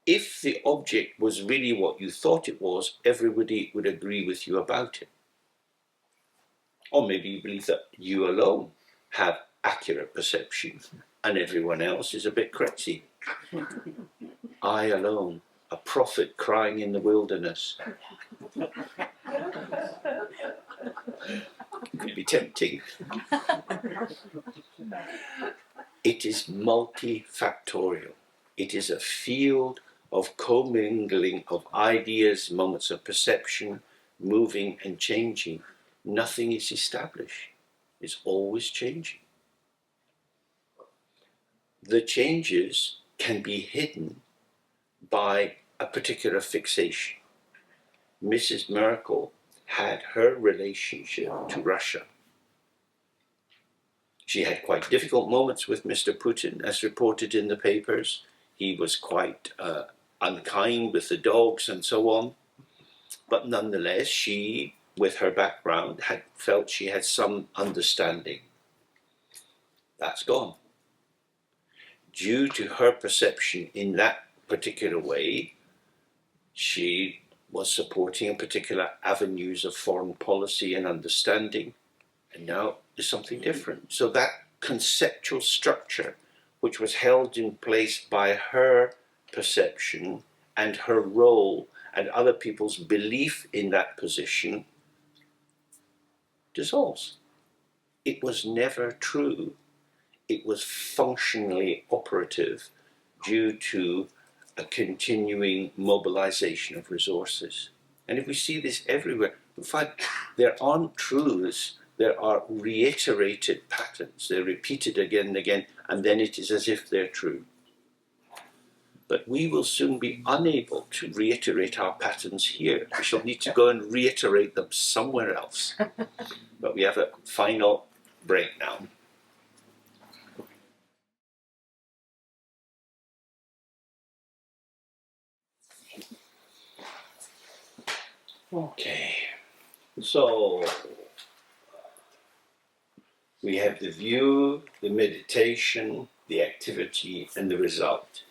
If the object was really what you thought it was, everybody would agree with you about it. Or maybe you believe that you alone have accurate perception and everyone else is a bit crazy. I alone, a prophet crying in the wilderness. It could be tempting. It is multifactorial. It is a field of commingling of ideas, moments of perception, moving and changing. Nothing is established. It's always changing. The changes can be hidden by a particular fixation. Mrs. Merkel had her relationship to Russia. She had quite difficult moments with Mr. Putin, as reported in the papers. He was quite unkind with the dogs and so on. But nonetheless, she, with her background, had felt she had some understanding. That's gone. Due to her perception in that particular way, she was supporting particular avenues of foreign policy and understanding, and now there's something different. So that conceptual structure, which was held in place by her perception and her role and other people's belief in that position, dissolves. It was never true. It was functionally operative due to a continuing mobilization of resources. And if we see this everywhere, we find there aren't truths, there are reiterated patterns. They're repeated again and again, and then it is as if they're true. But we will soon be unable to reiterate our patterns here. We shall need to go and reiterate them somewhere else. But we have a final break now. Okay, so we have the view, the meditation, the activity, and the result.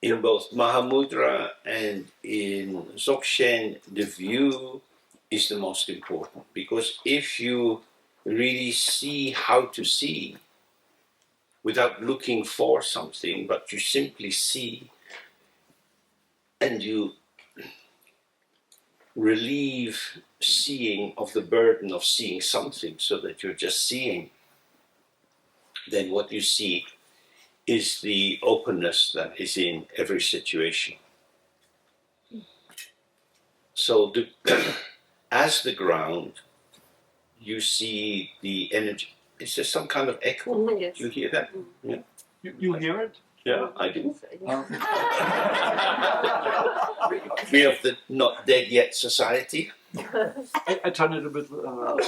In both Mahamudra and in Dzogchen, the view is the most important, because if you really see how to see without looking for something, but you simply see and you relieve seeing of the burden of seeing something so that you're just seeing, then what you see is the openness that is in every situation. So as the ground, you see the energy. Is there some kind of echo? Yes. Do you hear that? Yeah. You hear it? Yeah, I do. We of the not dead yet society. I turn it a bit down.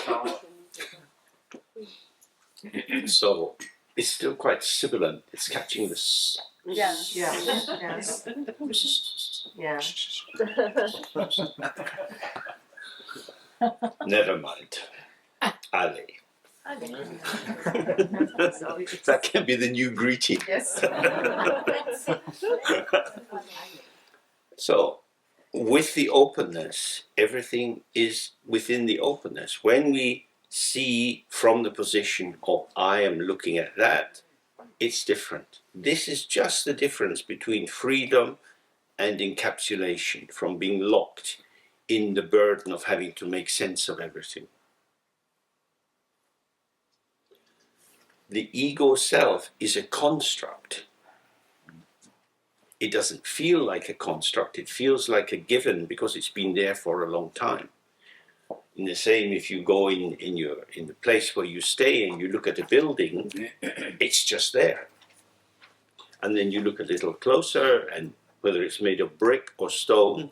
So it's still quite sibilant. It's catching this. Yeah. Never mind. Ale. That can be the new greeting. Yes. So, with the openness, everything is within the openness. When we see from the position of I am looking at that, it's different. This is just the difference between freedom and encapsulation, from being locked in the burden of having to make sense of everything. The ego self is a construct. It doesn't feel like a construct, it feels like a given because it's been there for a long time. In the same, if you go in the place where you stay and you look at a building, it's just there. And then you look a little closer, and whether it's made of brick or stone,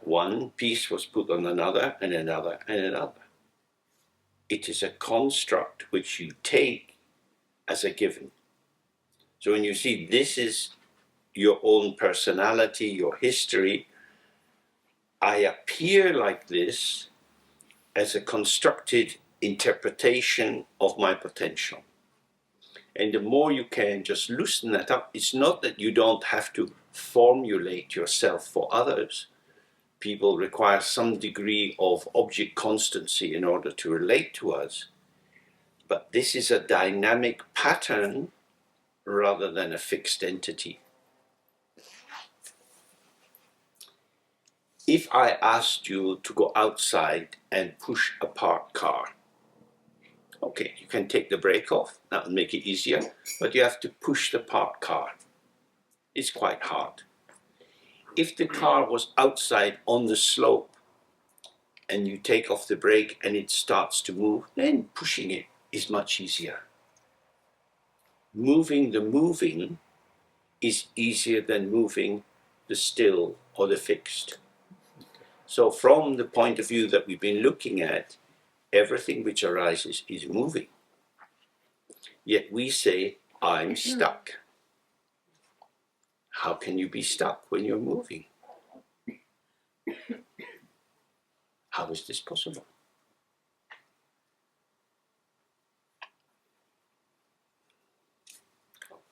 one piece was put on another and another and another. It is a construct which you take as a given. So when you see this is your own personality, your history, I appear like this as a constructed interpretation of my potential. And the more you can just loosen that up, it's not that you don't have to formulate yourself for others. People require some degree of object constancy in order to relate to us. But this is a dynamic pattern rather than a fixed entity. If I asked you to go outside and push a parked car, okay, you can take the brake off, that will make it easier, but you have to push the parked car. It's quite hard. If the car was outside on the slope and you take off the brake and it starts to move, then pushing it is much easier. Moving the moving is easier than moving the still or the fixed. So from the point of view that we've been looking at, everything which arises is moving. Yet we say, I'm stuck. How can you be stuck when you're moving? How is this possible?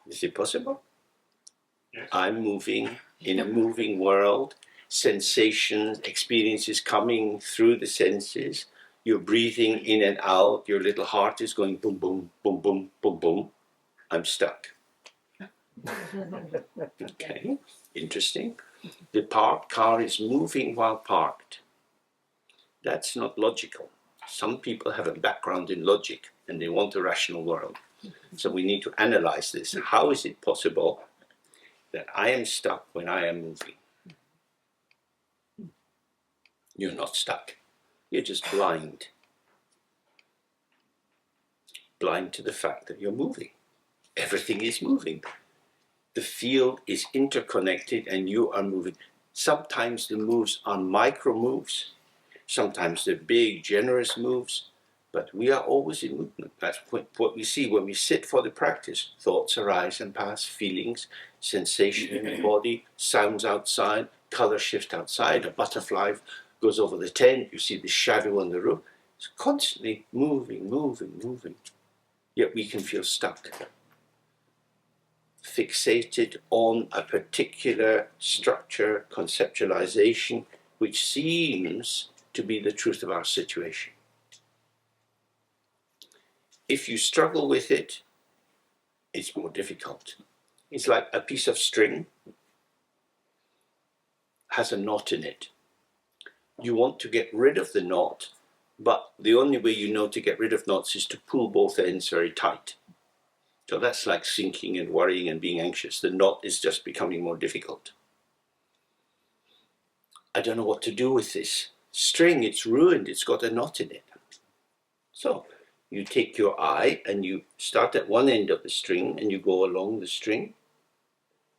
Is it possible? Yes. I'm moving in a moving world, sensations, experiences coming through the senses. You're breathing in and out, your little heart is going boom, boom, boom, boom, boom, boom. I'm stuck. Okay, interesting. The parked car is moving while parked. That's not logical. Some people have a background in logic and they want a rational world. So we need to analyze this. How is it possible that I am stuck when I am moving? You're not stuck. You're just blind. Blind to the fact that you're moving. Everything is moving. The field is interconnected and you are moving. Sometimes the moves are micro moves. Sometimes they're big, generous moves. But we are always in movement. That's what we see when we sit for the practice. Thoughts arise and pass, feelings, sensation in the body, sounds outside, color shift outside, a butterfly goes over the tent, you see the shadow on the roof. It's constantly moving, moving, moving. Yet we can feel stuck, fixated on a particular structure, conceptualization, which seems to be the truth of our situation. If you struggle with it, it's more difficult. It's like a piece of string has a knot in it. You want to get rid of the knot, but the only way you know to get rid of knots is to pull both ends very tight. So that's like sinking and worrying and being anxious. The knot is just becoming more difficult. I don't know what to do with this string. It's ruined. It's got a knot in it. So you take your eye and you start at one end of the string and you go along the string,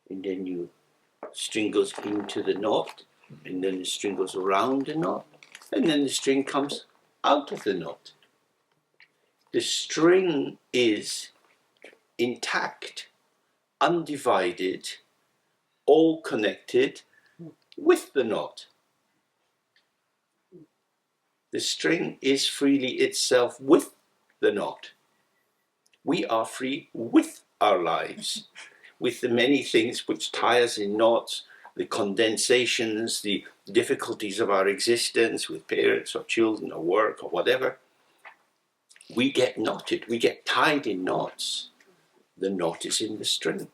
and then you string goes into the knot, and then the string goes around the knot, and then the string comes out of the knot. The string is intact, undivided, all connected with the knot. The string is freely itself with the knot. We are free with our lives, with the many things which tie us in knots, the condensations, the difficulties of our existence with parents or children or work or whatever. We get knotted, we get tied in knots. The knot is in the string.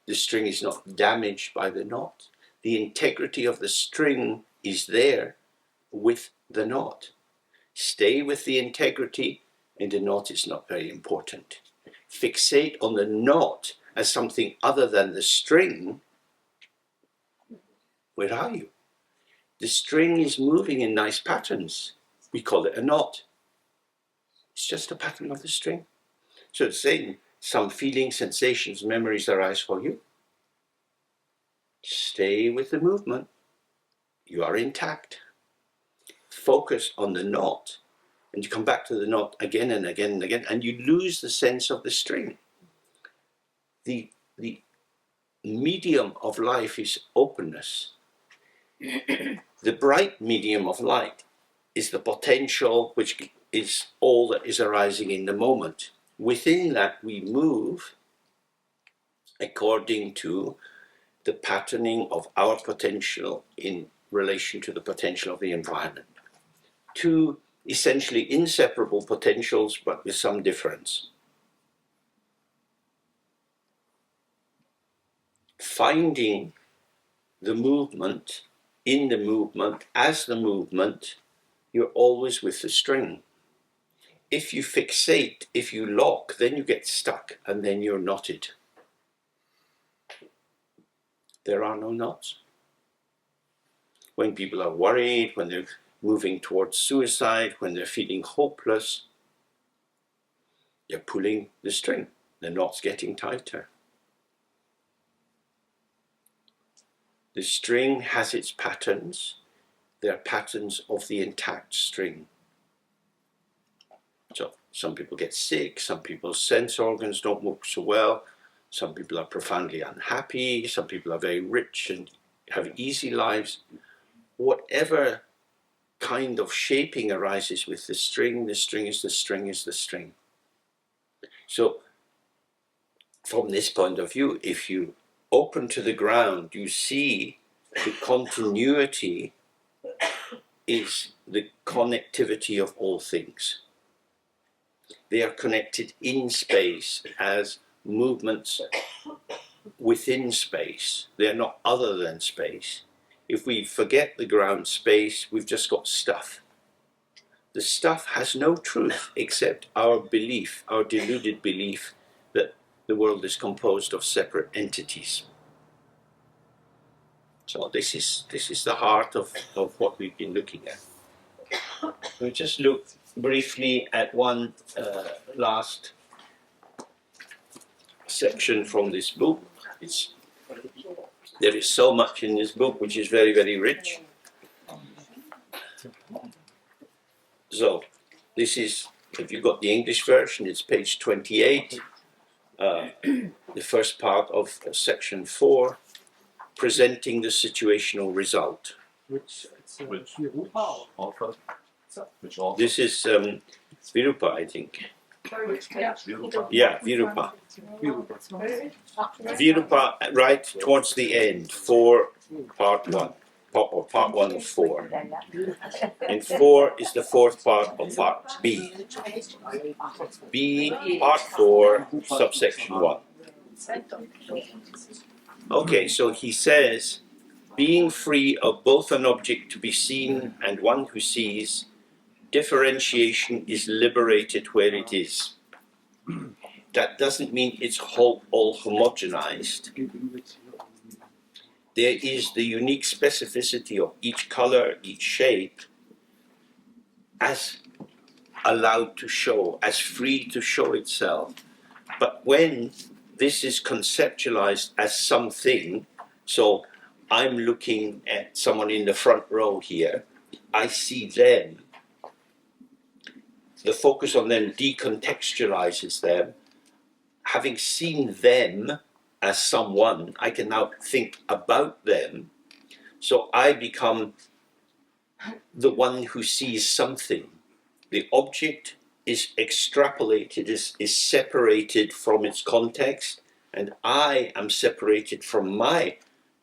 The string is not damaged by the knot. The integrity of the string is there with the knot. Stay with the integrity and the knot is not very important. Fixate on the knot as something other than the string. Where are you? The string is moving in nice patterns. We call it a knot. It's just a pattern of the string. So it's saying some feelings, sensations, memories arise for you. Stay with the movement. You are intact. Focus on the knot. And you come back to the knot again and again and again, and you lose the sense of the string. The medium of life is openness. The bright medium of light is the potential, which is all that is arising in the moment. Within that we move according to the patterning of our potential in relation to the potential of the environment. Two essentially inseparable potentials, but with some difference. Finding the movement in the movement, as the movement, you're always with the string. If you fixate, if you lock, then you get stuck and then you're knotted. There are no knots. When people are worried, when they're moving towards suicide, when they're feeling hopeless, you're pulling the string. The knot's getting tighter. The string has its patterns. They're patterns of the intact string. So some people get sick, some people's sense organs don't work so well, some people are profoundly unhappy, some people are very rich and have easy lives. Whatever kind of shaping arises with the string is the string is the string. So from this point of view, if you open to the ground, you see the continuity is the connectivity of all things. They are connected in space as movements within space. They are not other than space. If we forget the ground space, we've just got stuff. The stuff has no truth except our belief, our deluded belief that the world is composed of separate entities. So this is the heart of what we've been looking at. We'll just look briefly at one last section from this book. There is so much in this book which is very, very rich. So this is, if you've got the English version, it's page 28, the first part of section 4, presenting the situational result. Which author? This is Virupa, I think. Yeah, Virupa. Virupa, right towards the end, 4, part 1. Or part 1 of 4. And 4 is the fourth part of part B. B, part 4, subsection 1. Okay, so he says, being free of both an object to be seen and one who sees, differentiation is liberated where it is. That doesn't mean it's all homogenized. There is the unique specificity of each color, each shape, as allowed to show, as free to show itself. But when this is conceptualized as something, so I'm looking at someone in the front row here, I see them. The focus on them decontextualizes them. Having seen them as someone, I can now think about them. So I become the one who sees something. The object is extrapolated, is separated from its context, and I am separated from my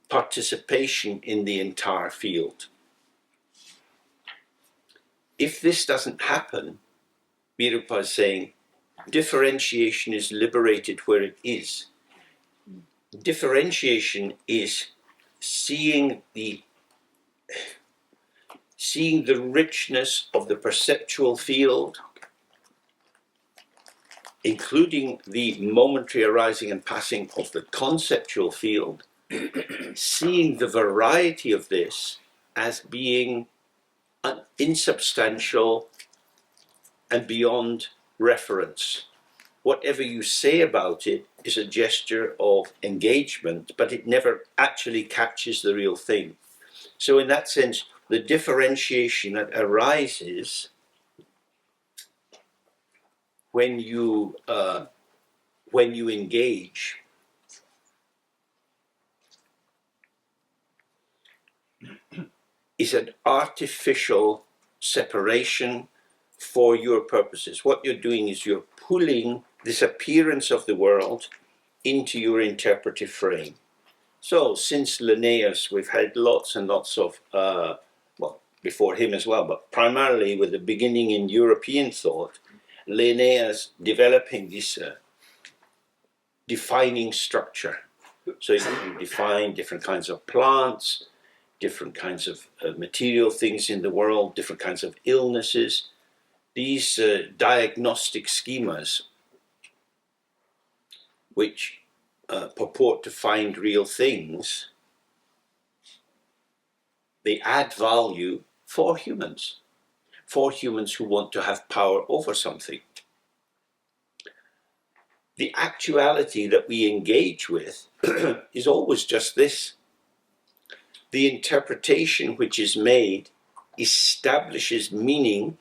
participation in the entire field. If this doesn't happen, Virupa is saying, differentiation is liberated where it is. Differentiation is seeing the richness of the perceptual field, including the momentary arising and passing of the conceptual field, seeing the variety of this as being insubstantial and beyond reference. Whatever you say about it is a gesture of engagement, but it never actually captures the real thing. So in that sense, the differentiation that arises when you engage is an artificial separation for your purposes. What you're doing is you're pulling this appearance of the world into your interpretive frame. So since Linnaeus, we've had lots and lots of, well, before him as well, but primarily with the beginning in European thought, Linnaeus developing this defining structure. So you define different kinds of plants, different kinds of material things in the world, different kinds of illnesses. These diagnostic schemas, which purport to find real things, they add value for humans who want to have power over something. The actuality that we engage with is always just this. The interpretation which is made establishes meaning.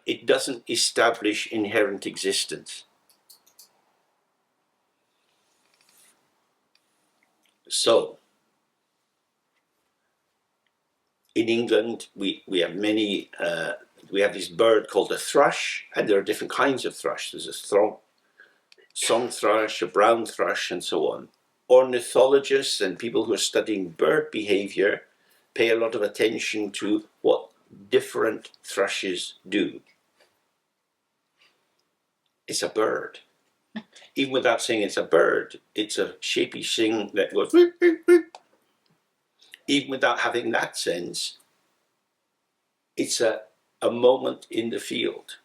It doesn't establish inherent existence. So, in England, we have many, we have this bird called a thrush, and there are different kinds of thrush. There's a song thrush, a brown thrush, and so on. Ornithologists and people who are studying bird behavior pay a lot of attention to what different thrushes do. It's a bird. Even without saying it's a bird, it's a shapy thing that goes. Even without having that sense, it's a moment in the field.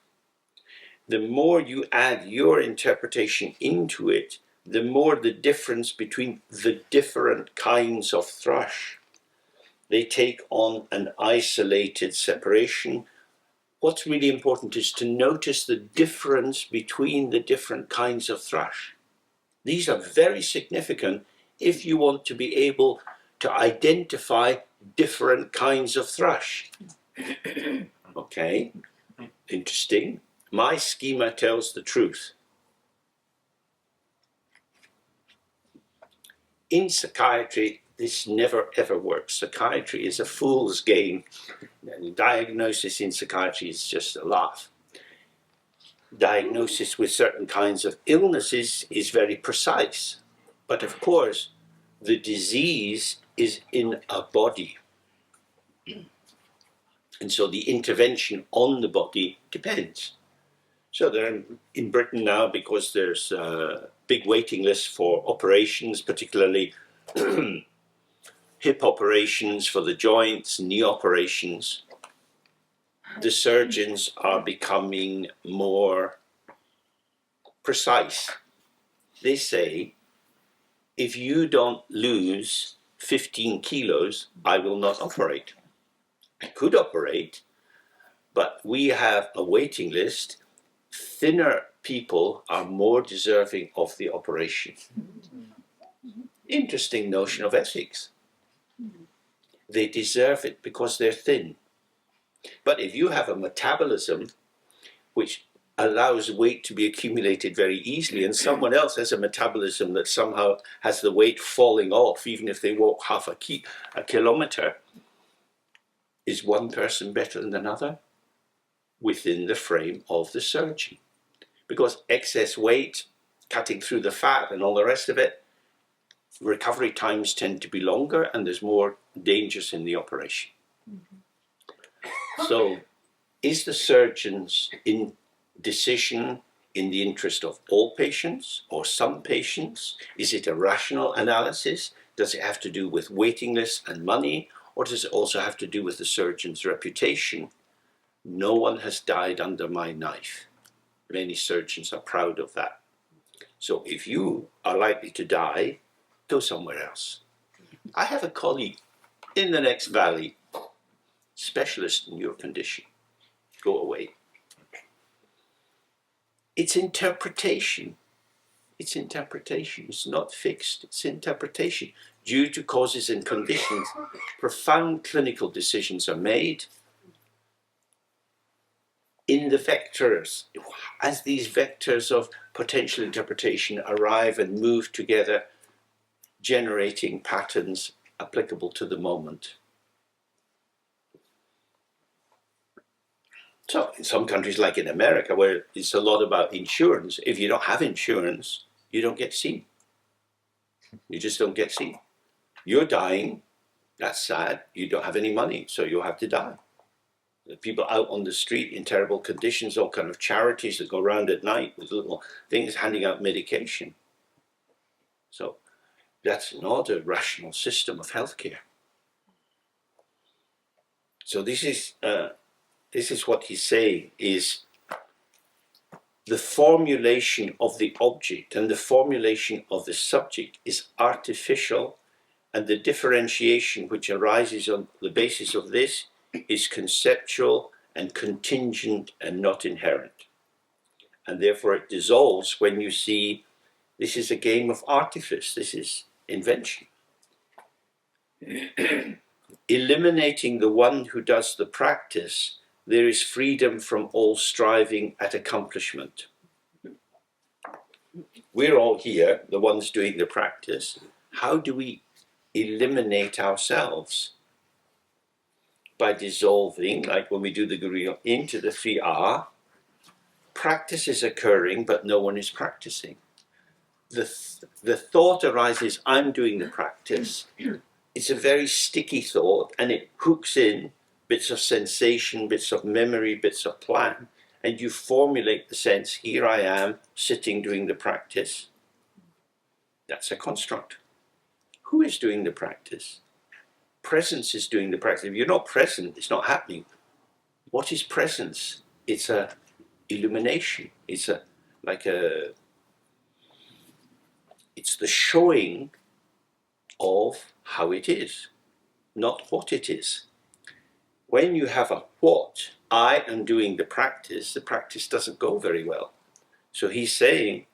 The more you add your interpretation into it, the more the difference between the different kinds of thrush. They take on an isolated separation. What's really important is to notice the difference between the different kinds of thrush. These are very significant if you want to be able to identify different kinds of thrush. Okay, interesting. My schema tells the truth. In psychiatry, this never ever works. Psychiatry is a fool's game. Diagnosis in psychiatry is just a laugh. Diagnosis with certain kinds of illnesses is very precise. But of course, the disease is in a body. And so the intervention on the body depends. So there in Britain now, because there's a big waiting list for operations, particularly hip operations for the joints, knee operations, the surgeons are becoming more precise. They say, if you don't lose 15 kilos, I will not operate. I could operate, but we have a waiting list. Thinner people are more deserving of the operation. Interesting notion of ethics. They deserve it because they're thin. But if you have a metabolism which allows weight to be accumulated very easily, and someone else has a metabolism that somehow has the weight falling off, even if they walk half a kilometer, is one person better than another? Within the frame of the surgeon. Because excess weight, cutting through the fat and all the rest of it, recovery times tend to be longer and there's more dangers in the operation. So, is the surgeon's decision in the interest of all patients or some patients? Is it a rational analysis? Does it have to do with waiting lists and money? Or does it also have to do with the surgeon's reputation? No one has died under my knife. Many surgeons are proud of that. So if you are likely to die, go somewhere else. I have a colleague in the next valley, specialist in your condition. Go away. It's interpretation. It's interpretation. It's not fixed. It's interpretation. Due to causes and conditions, profound clinical decisions are made. In the vectors, as these vectors of potential interpretation arrive and move together, generating patterns applicable to the moment. So in some countries, like in America, where it's a lot about insurance, if you don't have insurance, you don't get seen. You just don't get seen. You're dying, that's sad, you don't have any money, so you'll have to die. The people out on the street in terrible conditions, all kind of charities that go around at night with little things handing out medication. So that's not a rational system of healthcare. So this is what he's saying, is the formulation of the object and the formulation of the subject is artificial, and the differentiation which arises on the basis of this is conceptual and contingent and not inherent. And therefore it dissolves when you see this is a game of artifice, this is invention. Eliminating the one who does the practice, there is freedom from all striving at accomplishment. We're all here, the ones doing the practice. How do we eliminate ourselves? By dissolving, like when we do the Guru, into the 3R. Practice is occurring, but no one is practicing. The thought arises, I'm doing the practice. It's a very sticky thought, and it hooks in bits of sensation, bits of memory, bits of plan, and you formulate the sense, here I am, sitting doing the practice. That's a construct. Who is doing the practice? Presence is doing the practice. If you're not present, it's not happening. What is presence? It's a illumination. It's the showing of how it is, not what it is. When you have a what, I am doing the practice doesn't go very well. So he's saying,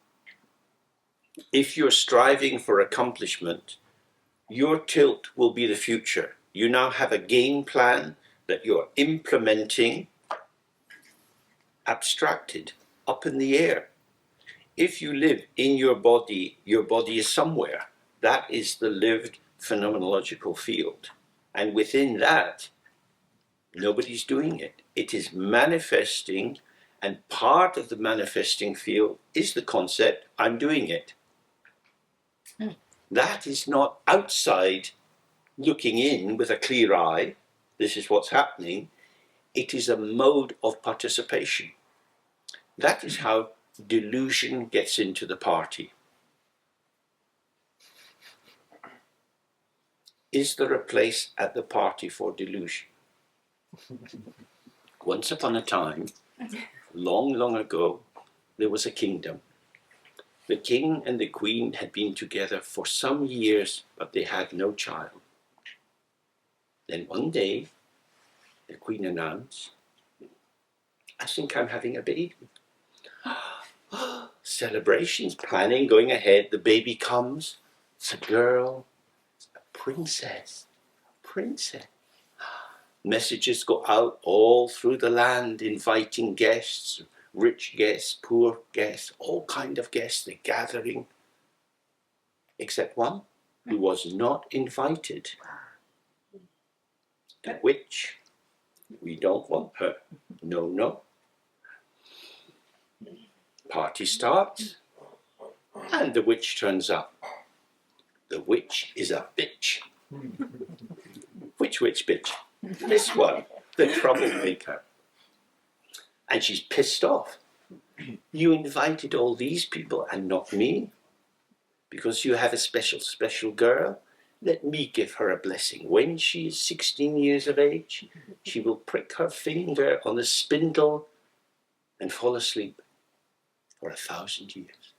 if you're striving for accomplishment, your tilt will be the future. You now have a game plan that you're implementing, abstracted, up in the air. If you live in your body is somewhere. That is the lived phenomenological field. And within that, nobody's doing it. It is manifesting, and part of the manifesting field is the concept, I'm doing it. That is not outside looking in with a clear eye, this is what's happening. It is a mode of participation. That is how delusion gets into the party. Is there a place at the party for delusion? Once upon a time, long, long ago, there was a kingdom. The king and the queen had been together for some years, but they had no child. Then one day, the queen announced, I think I'm having a baby. Celebrations, planning, going ahead. The baby comes. It's a girl, a princess. Messages go out all through the land, inviting guests, rich guests, poor guests, all kind of guests. They're gathering, except one who was not invited. The witch. We don't want her. No. Party starts, and the witch turns up. The witch is a bitch. Which witch bitch? This one, the troublemaker. And she's pissed off. You invited all these people and not me? Because you have a special girl? Let me give her a blessing. When she is 16 years of age, she will prick her finger on the spindle and fall asleep for 1,000 years.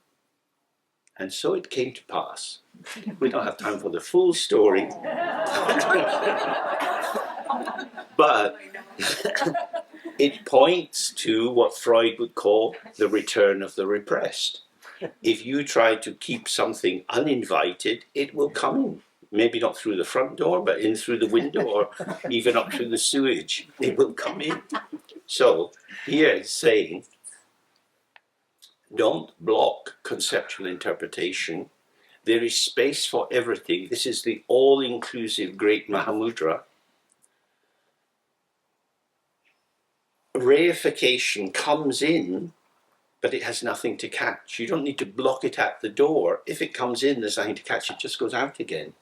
And so it came to pass. We don't have time for the full story. But it points to what Freud would call the return of the repressed. If you try to keep something uninvited, it will come in. Maybe not through the front door, but in through the window or even up through the sewage. It will come in. So here it's saying, don't block conceptual interpretation. There is space for everything. This is the all-inclusive great Mahamudra. Reification comes in, but it has nothing to catch. You don't need to block it at the door. If it comes in, there's nothing to catch. It just goes out again.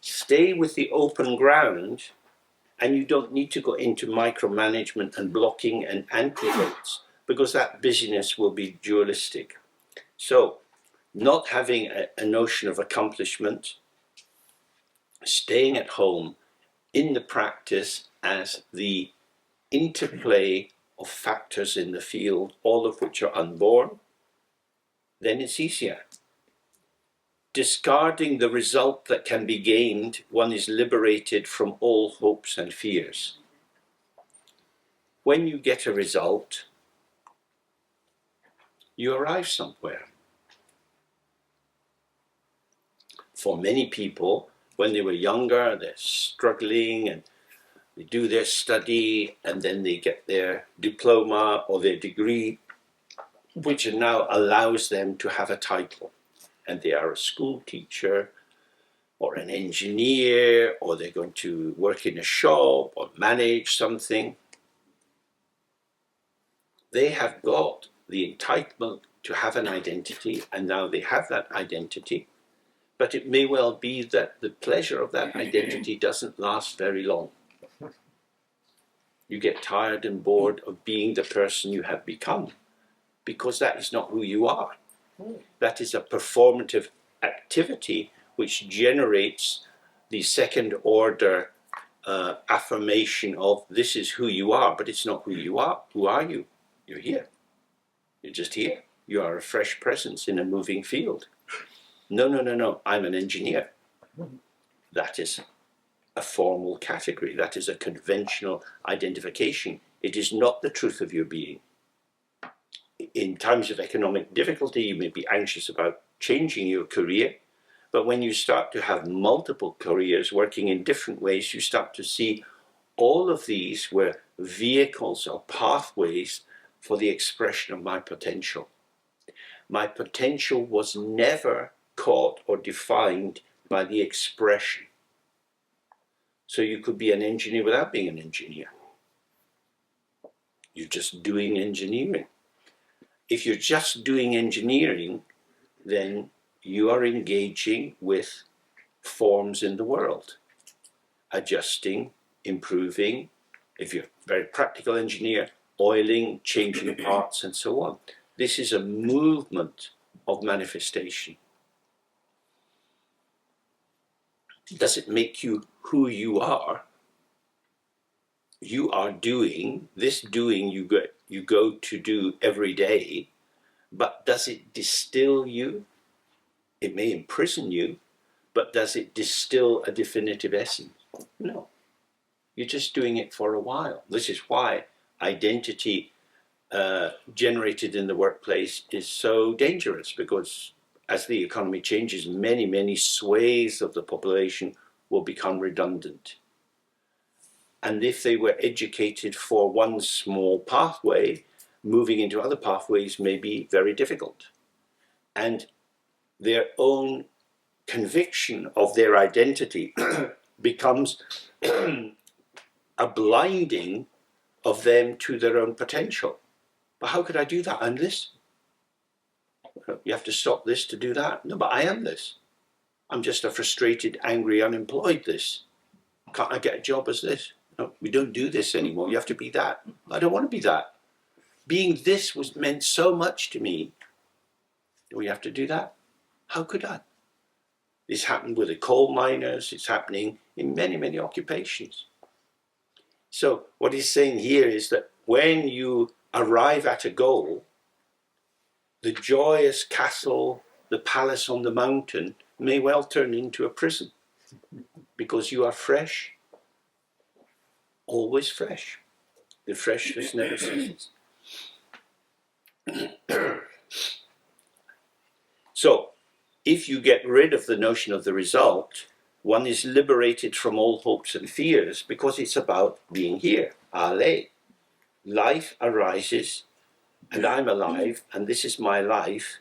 Stay with the open ground, and you don't need to go into micromanagement and blocking and antidotes, because that busyness will be dualistic. So, not having a notion of accomplishment, staying at home in the practice as the interplay of factors in the field, all of which are unborn, then it's easier. Discarding the result that can be gained, one is liberated from all hopes and fears. When you get a result, you arrive somewhere. For many people, when they were younger, they're struggling and they do their study and then they get their diploma or their degree, which now allows them to have a title. And they are a school teacher or an engineer, or they're going to work in a shop or manage something. They have got the entitlement to have an identity, and now they have that identity. But it may well be that the pleasure of that identity doesn't last very long. You get tired and bored of being the person you have become, because that is not who you are. That is a performative activity which generates the second order affirmation of this is who you are, but it's not who you are. Who are you? You're here. You're just here. You are a fresh presence in a moving field. No, I'm an engineer. That is a formal category. That is a conventional identification. It is not the truth of your being. In times of economic difficulty, you may be anxious about changing your career, but when you start to have multiple careers working in different ways, you start to see all of these were vehicles or pathways for the expression of my potential. My potential was never caught or defined by the expression. So you could be an engineer without being an engineer. You're just doing engineering. If you're just doing engineering, then you are engaging with forms in the world, adjusting, improving. If you're a very practical engineer, oiling, changing parts, and so on. This is a movement of manifestation. Does it make you who you are? You are doing, this doing you go to do every day, but does it distill you? It may imprison you, but does it distill a definitive essence? No. You're just doing it for a while. This is why identity generated in the workplace is so dangerous, because as the economy changes, many swathes of the population will become redundant. And if they were educated for one small pathway, moving into other pathways may be very difficult. And their own conviction of their identity becomes a blinding of them to their own potential. But how could I do that? I'm this. You have to stop this to do that. No, but I am this. I'm just a frustrated, angry, unemployed this. Can't I get a job as this? No, we don't do this anymore. You have to be that. I don't want to be that. Being this was meant so much to me. Do we have to do that? How could I? This happened with the coal miners. It's happening in many occupations. So what he's saying here is that when you arrive at a goal, the joyous castle, the palace on the mountain may well turn into a prison, because you are fresh, always fresh. The freshness never ceases. So, if you get rid of the notion of the result, one is liberated from all hopes and fears, because it's about being here. Ale. Life arises, and I'm alive, and this is my life.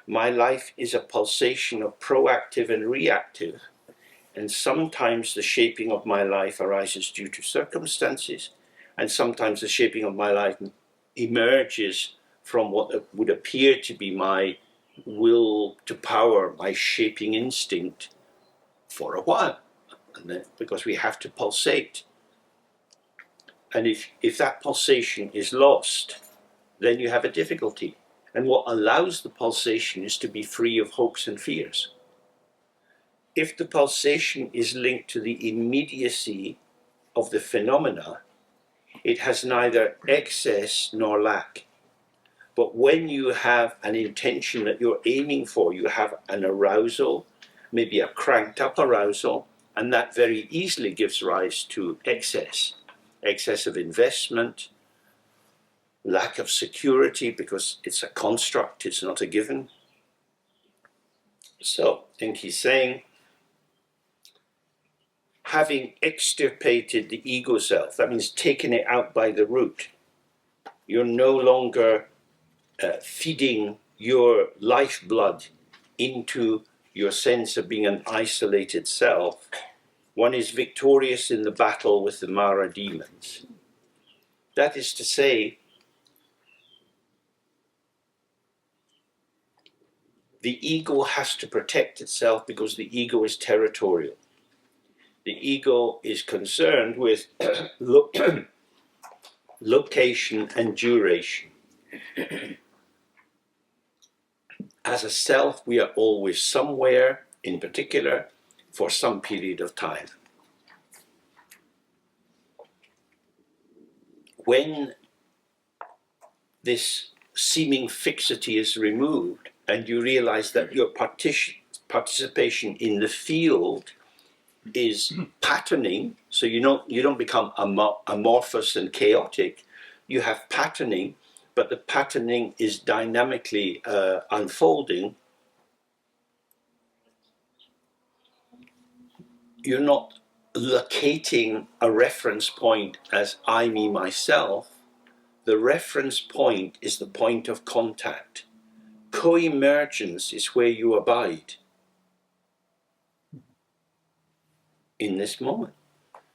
My life is a pulsation of proactive and reactive. And sometimes the shaping of my life arises due to circumstances, and sometimes the shaping of my life emerges from what would appear to be my will to power, my shaping instinct, for a while, and then, because we have to pulsate. And if that pulsation is lost, then you have a difficulty. And what allows the pulsation is to be free of hopes and fears. If the pulsation is linked to the immediacy of the phenomena, it has neither excess nor lack. But when you have an intention that you're aiming for, you have an arousal, maybe a cranked up arousal, and that very easily gives rise to excess of investment, lack of security, because it's a construct, it's not a given. So I think he's saying, having extirpated the ego self, that means taking it out by the root. You're no longer feeding your lifeblood into your sense of being an isolated self. One is victorious in the battle with the Mara demons. That is to say, the ego has to protect itself because the ego is territorial. The ego is concerned with location and duration. As a self, we are always somewhere, in particular, for some period of time. When this seeming fixity is removed and you realize that your participation in the field is patterning, so you don't become amorphous and chaotic, you have patterning, but the patterning is dynamically unfolding. You're not locating a reference point as I, me, myself. The reference point is the point of contact. Co-emergence is where you abide in this moment.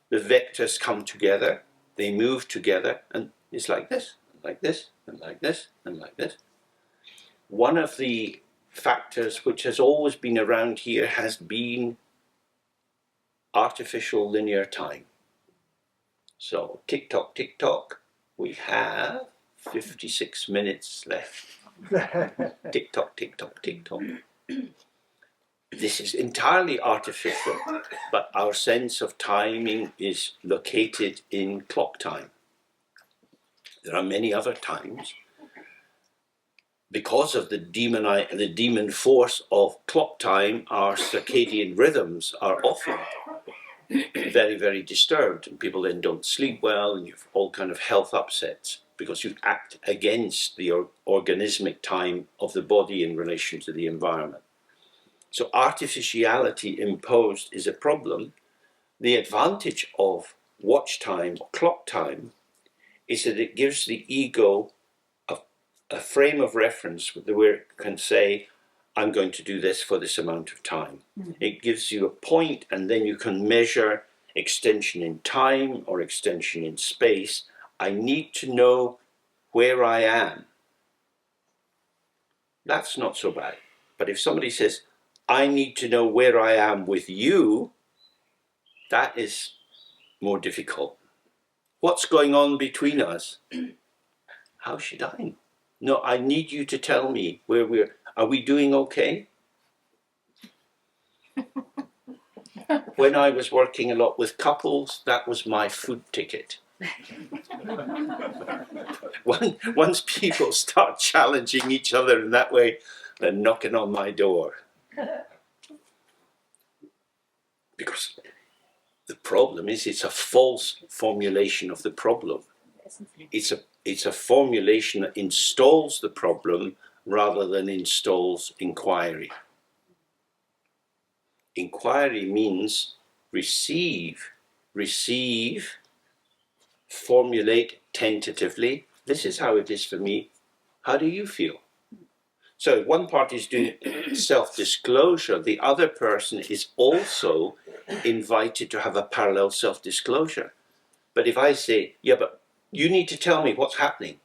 The vectors come together, they move together, and it's like this, like this, and like this, and like this. One of the factors which has always been around here has been artificial linear time. So tick tock, we have 56 minutes left. Tick tock, tick tock, tick tock. This is entirely artificial, but our sense of timing is located in clock time. There are many other times. Because of the demon force of clock time, our circadian rhythms are often very, very disturbed, and people then don't sleep well, and you have all kind of health upsets because you act against the organismic time of the body in relation to the environment. So artificiality imposed is a problem. The advantage of watch time or clock time is that it gives the ego a frame of reference where it can say, I'm going to do this for this amount of time. Mm-hmm. It gives you a point, and then you can measure extension in time or extension in space. I need to know where I am. That's not so bad. But if somebody says, I need to know where I am with you, that is more difficult. What's going on between us? How should I know? No, I need you to tell me where are we doing okay? When I was working a lot with couples, that was my food ticket. Once people start challenging each other in that way, they're knocking on my door. Because the problem is it's a false formulation of the problem. It's a formulation that installs the problem rather than installs inquiry. Inquiry means receive, formulate tentatively. This is how it is for me. How do you feel? So one party is doing self-disclosure. The other person is also invited to have a parallel self-disclosure. But if I say, yeah, but you need to tell me what's happening,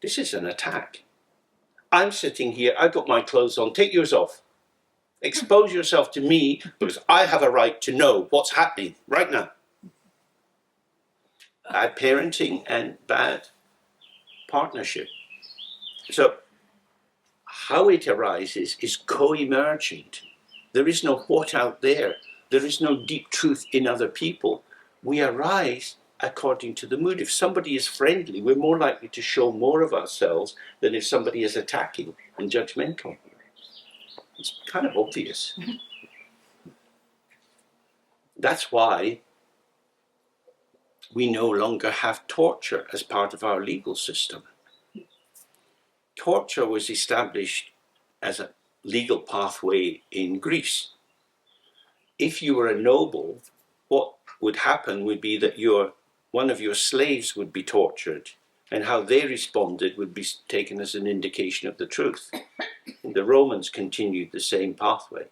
this is an attack. I'm sitting here, I've got my clothes on, take yours off. Expose yourself to me because I have a right to know what's happening right now. Bad parenting and bad partnership. So how it arises is co-emergent. There is no what out there. There is no deep truth in other people. we arise according to the mood. If somebody is friendly, we're more likely to show more of ourselves than if somebody is attacking and judgmental. It's kind of obvious. That's why we no longer have torture as part of our legal system. Torture was established as a legal pathway in Greece. If you were a noble, what would happen would be that one of your slaves would be tortured, and how they responded would be taken as an indication of the truth. And the Romans continued the same pathway.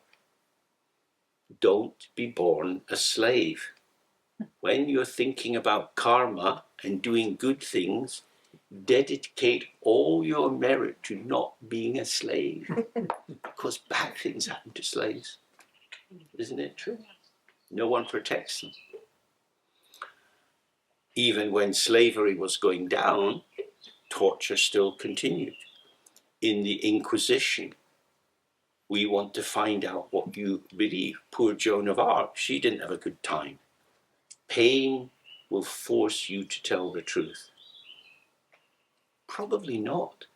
Don't be born a slave. When you're thinking about karma and doing good things, dedicate all your merit to not being a slave. Because bad things happen to slaves. Isn't it true? No one protects them. Even when slavery was going down, torture still continued. In the Inquisition, we want to find out what you believe. Poor Joan of Arc, she didn't have a good time. Pain will force you to tell the truth. Probably not.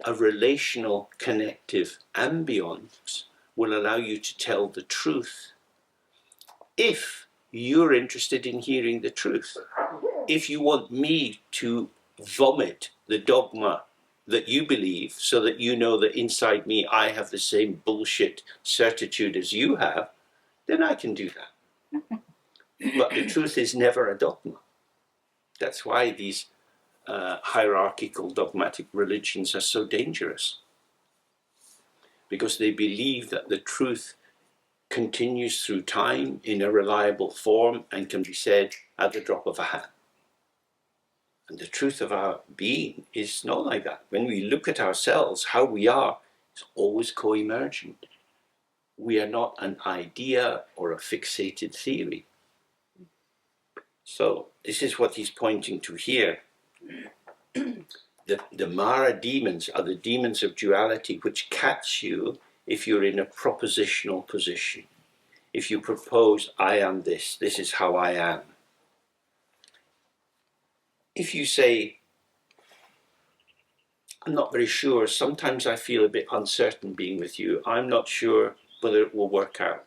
A relational, connective ambience will allow you to tell the truth if you're interested in hearing the truth. If you want me to vomit the dogma that you believe so that you know that inside me I have the same bullshit certitude as you have, then I can do that. But the truth is never a dogma. That's why these hierarchical dogmatic religions are so dangerous. Because they believe that the truth continues through time in a reliable form and can be said at the drop of a hat. And the truth of our being is not like that. When we look at ourselves, how we are, it's always co-emergent. We are not an idea or a fixated theory. So this is what he's pointing to here. The Mara demons are the demons of duality, which catch you if you're in a propositional position. If you propose, I am this is how I am. If you say, I'm not very sure, sometimes I feel a bit uncertain being with you, I'm not sure whether it will work out.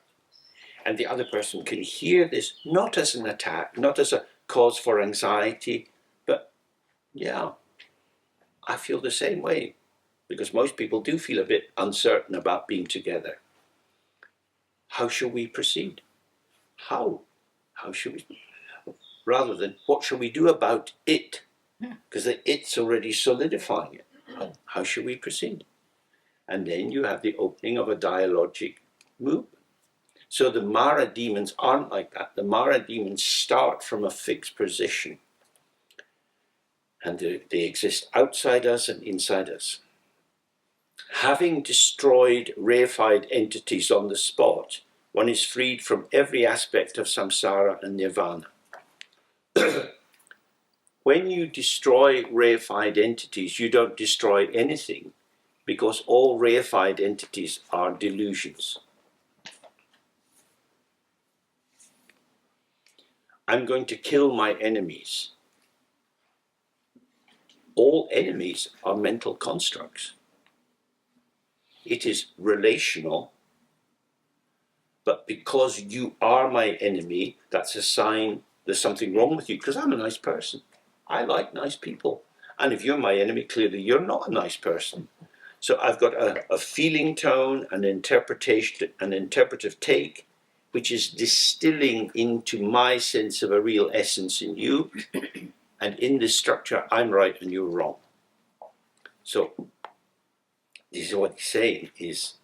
And the other person can hear this not as an attack, not as a cause for anxiety, but yeah, I feel the same way. Because most people do feel a bit uncertain about being together. How shall we proceed? How? How should we? Rather than, what shall we do about it? Because the it's already solidifying it. How should we proceed? And then you have the opening of a dialogic movement. So the Mara demons aren't like that. The Mara demons start from a fixed position. And they exist outside us and inside us. Having destroyed reified entities on the spot, one is freed from every aspect of samsara and nirvana. When you destroy reified entities, you don't destroy anything, because all reified entities are delusions. I'm going to kill my enemies. All enemies are mental constructs. It is relational, but because you are my enemy, that's a sign there's something wrong with you, because I'm a nice person. I like nice people. And if you're my enemy, clearly you're not a nice person. So I've got a feeling tone, an interpretation, an interpretive take, which is distilling into my sense of a real essence in you. And in this structure, I'm right and you're wrong. So this is what he's saying, is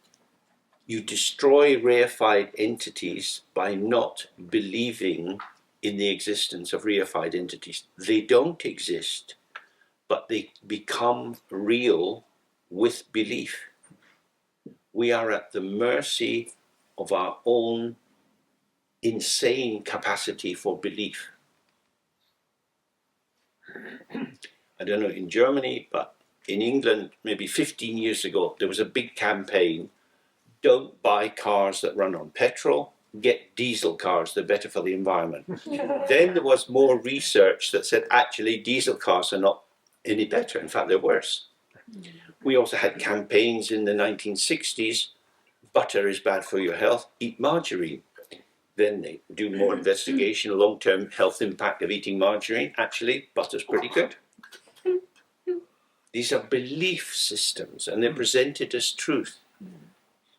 you destroy reified entities by not believing in the existence of reified entities. They don't exist, but they become real with belief. We are at the mercy of our own insane capacity for belief. I don't know in Germany, but in England, maybe 15 years ago, there was a big campaign, don't buy cars that run on petrol, get diesel cars, they're better for the environment. Then there was more research that said actually diesel cars are not any better, in fact they're worse. We also had campaigns in the 1960s, butter is bad for your health, eat margarine. Then they do more investigation, long-term health impact of eating margarine, actually butter's pretty good. These are belief systems and they're presented as truth,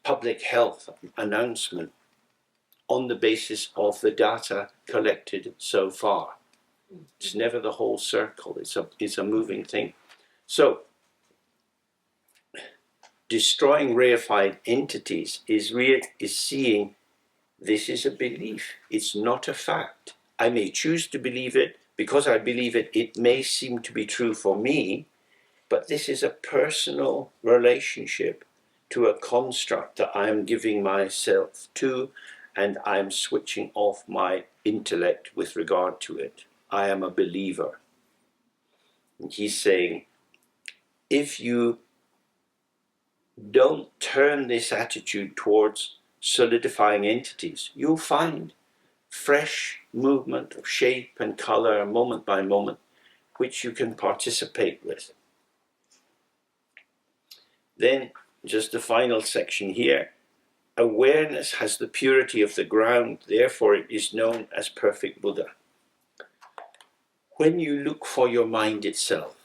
public health announcement on the basis of the data collected so far. It's never the whole circle, it's a moving thing. So, destroying reified entities is seeing this is a belief, it's not a fact. I may choose to believe it, because I believe it, it may seem to be true for me, but this is a personal relationship to a construct that I am giving myself to, and I am switching off my intellect with regard to it. I am a believer. And he's saying, if you don't turn this attitude towards solidifying entities, you'll find fresh movement of shape and color moment by moment, which you can participate with. Then, just the final section here, awareness has the purity of the ground, therefore it is known as perfect Buddha. When you look for your mind itself,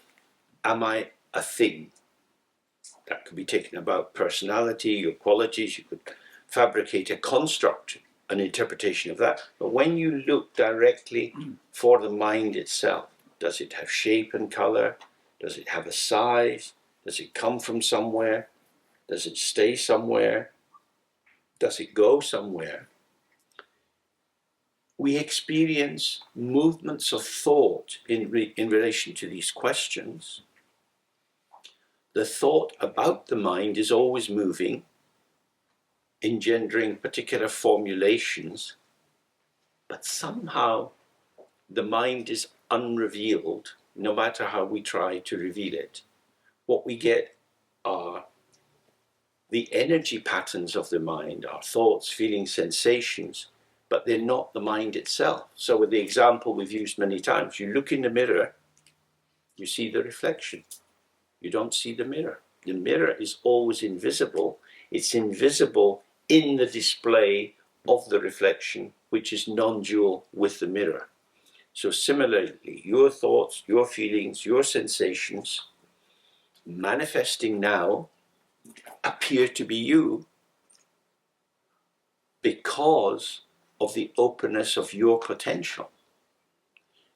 am I a thing? That could be taken about personality, your qualities, you could fabricate a construct, an interpretation of that. But when you look directly for the mind itself, does it have shape and color? Does it have a size? Does it come from somewhere? Does it stay somewhere? Does it go somewhere? We experience movements of thought in relation to these questions. The thought about the mind is always moving, engendering particular formulations, but somehow the mind is unrevealed, no matter how we try to reveal it. What we get are the energy patterns of the mind, our thoughts, feelings, sensations, but they're not the mind itself. So with the example we've used many times, you look in the mirror, you see the reflection. You don't see the mirror. The mirror is always invisible. It's invisible in the display of the reflection, which is non-dual with the mirror. So similarly, your thoughts, your feelings, your sensations, manifesting now, appear to be you because of the openness of your potential.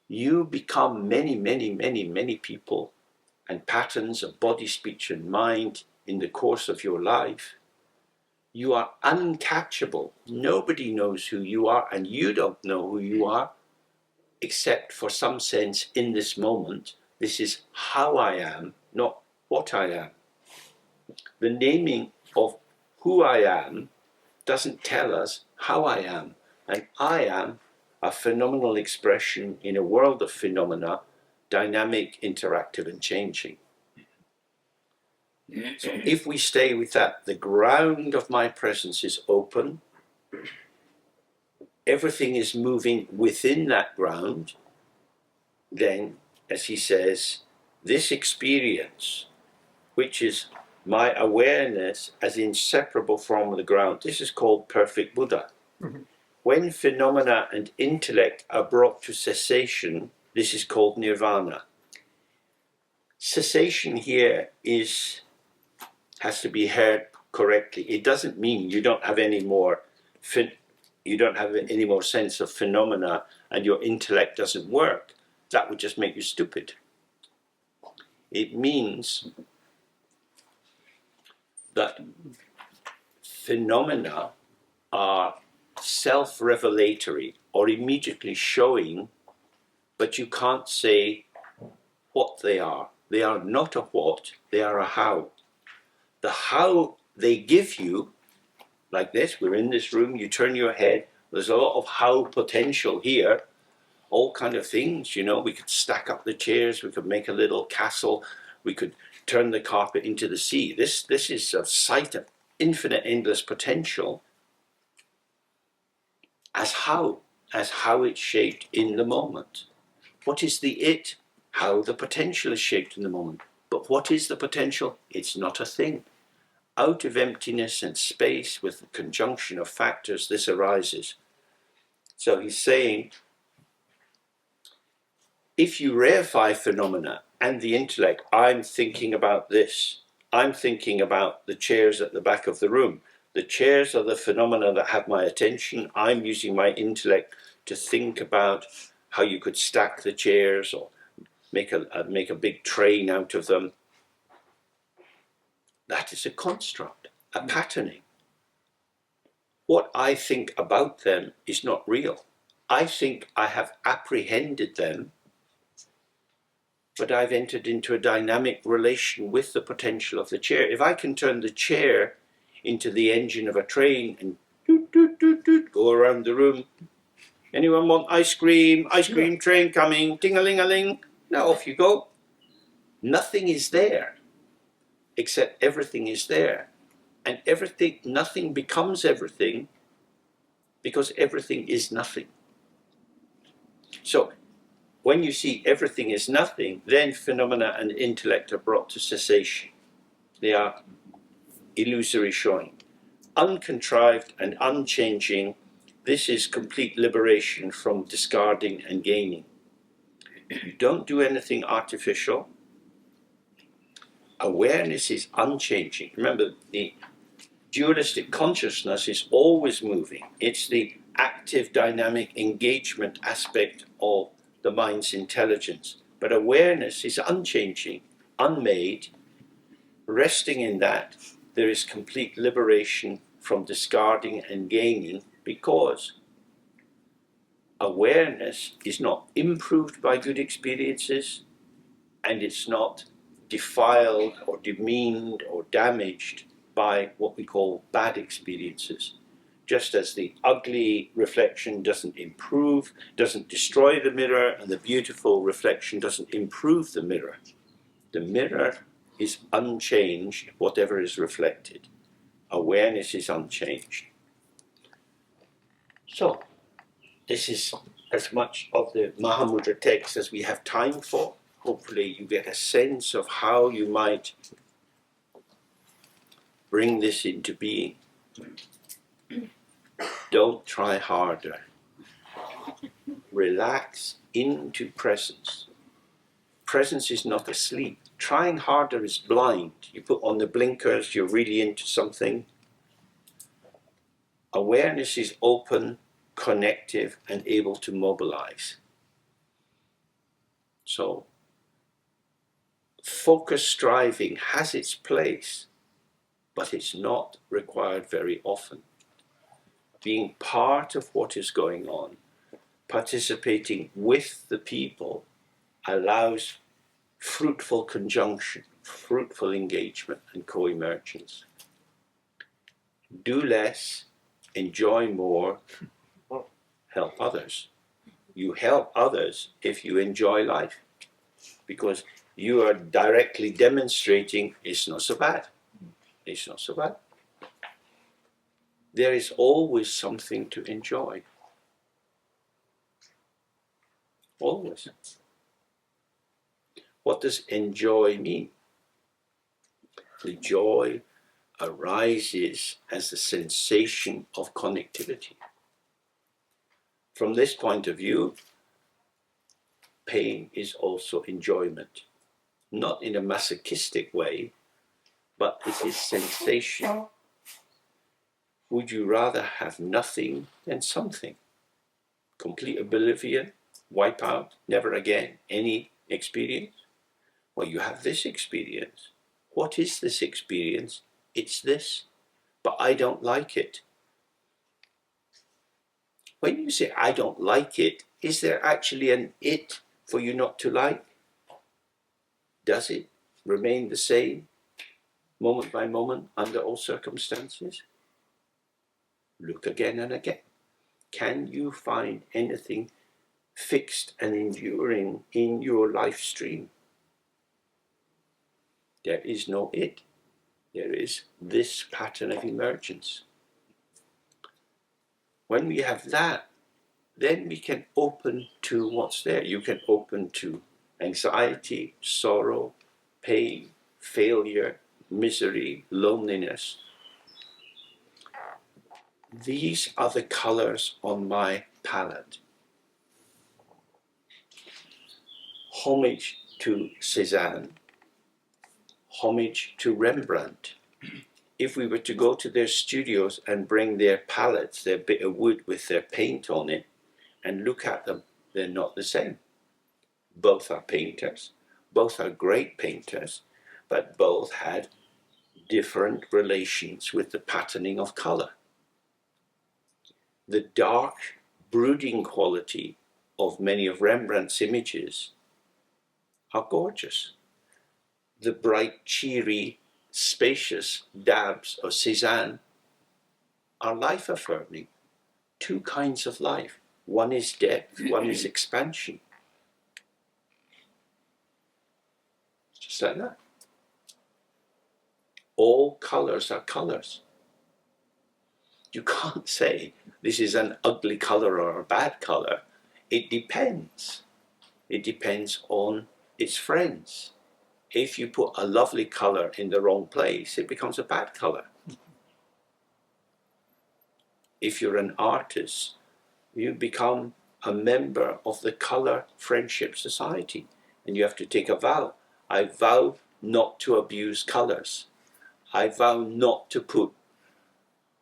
You become many, many, many, many people and patterns of body, speech and mind in the course of your life. You are uncatchable. Nobody knows who you are, and you don't know who you are, except for some sense in this moment. This is how I am, not what I am. The naming of who I am doesn't tell us how I am. And I am a phenomenal expression in a world of phenomena, dynamic, interactive and changing. So if we stay with that, the ground of my presence is open. Everything is moving within that ground. Then, as he says, this experience, which is my awareness as inseparable from the ground, this is called perfect Buddha. Mm-hmm. When phenomena and intellect are brought to cessation, this is called nirvana. Cessation here has to be heard correctly. It doesn't mean you don't have any more sense of phenomena and your intellect doesn't work. That would just make you stupid. It means that phenomena are self-revelatory or immediately showing, but you can't say what they are. They are not a what, they are a how. The how they give you, like this, we're in this room, you turn your head, there's a lot of how potential here, all kind of things, we could stack up the chairs, we could make a little castle, we could turn the carpet into the sea. This is a site of infinite, endless potential. as how it's shaped in the moment. What is the it? How the potential is shaped in the moment. But what is the potential? It's not a thing. Out of emptiness and space, with the conjunction of factors, this arises. So he's saying, if you reify phenomena and the intellect, I'm thinking about this. I'm thinking about the chairs at the back of the room. The chairs are the phenomena that have my attention. I'm using my intellect to think about how you could stack the chairs or make a big train out of them. That is a construct, a patterning. What I think about them is not real. I think I have apprehended them, but I've entered into a dynamic relation with the potential of the chair. If I can turn the chair into the engine of a train and doot, doot, doot, doot, go around the room, anyone want ice cream? Ice cream train coming, ting-a-ling-a-ling. Now off you go. Nothing is there, except everything is there. And everything, nothing becomes everything, because everything is nothing. So when you see everything is nothing, then phenomena and intellect are brought to cessation. They are illusory showing. Uncontrived and unchanging, this is complete liberation from discarding and gaining. You don't do anything artificial. Awareness is unchanging. Remember, the dualistic consciousness is always moving. It's the active, dynamic engagement aspect of the mind's intelligence. But awareness is unchanging, unmade. Resting in that, there is complete liberation from discarding and gaining, because awareness is not improved by good experiences, and it's not defiled or demeaned or damaged by what we call bad experiences. Just as the ugly reflection doesn't improve, doesn't destroy the mirror, and the beautiful reflection doesn't improve the mirror. The mirror is unchanged, whatever is reflected. Awareness is unchanged. So, this is as much of the Mahamudra text as we have time for. Hopefully you get a sense of how you might bring this into being. Don't try harder. Relax into presence. Presence is not asleep. Trying harder is blind. You put on the blinkers, you're really into something. Awareness is open, connective, and able to mobilize. So, focused striving has its place, but it's not required very often. Being part of what is going on, participating with the people, allows fruitful conjunction, fruitful engagement, and co-emergence. Do less, enjoy more, help others. You help others if you enjoy life, because you are directly demonstrating it's not so bad. It's not so bad. There is always something to enjoy. Always. What does enjoy mean? The joy arises as the sensation of connectivity. From this point of view, pain is also enjoyment. Not in a masochistic way, but it is sensation. Would you rather have nothing than something? Complete oblivion, wipe out, never again, any experience? Well, you have this experience. What is this experience? It's this, but I don't like it. When you say I don't like it, is there actually an it for you not to like? Does it remain the same moment by moment under all circumstances? Look again and again. Can you find anything fixed and enduring in your life stream? There is no it. There is this pattern of emergence. When we have that, then we can open to what's there. You can open to anxiety, sorrow, pain, failure, misery, loneliness. These are the colors on my palette. Homage to Cézanne, homage to Rembrandt. If we were to go to their studios and bring their palettes, their bit of wood with their paint on it, and look at them, they're not the same. Both are painters, both are great painters, but both had different relations with the patterning of color. The dark, brooding quality of many of Rembrandt's images are gorgeous. The bright, cheery, spacious dabs of Cézanne are life-affirming. Two kinds of life. One is depth, one is expansion. Just like that. All colors are colors. You can't say this is an ugly color or a bad color. It depends. It depends on its friends. If you put a lovely color in the wrong place, it becomes a bad color. If you're an artist, you become a member of the Color Friendship Society, and you have to take a vow. I vow not to abuse colors. I vow not to put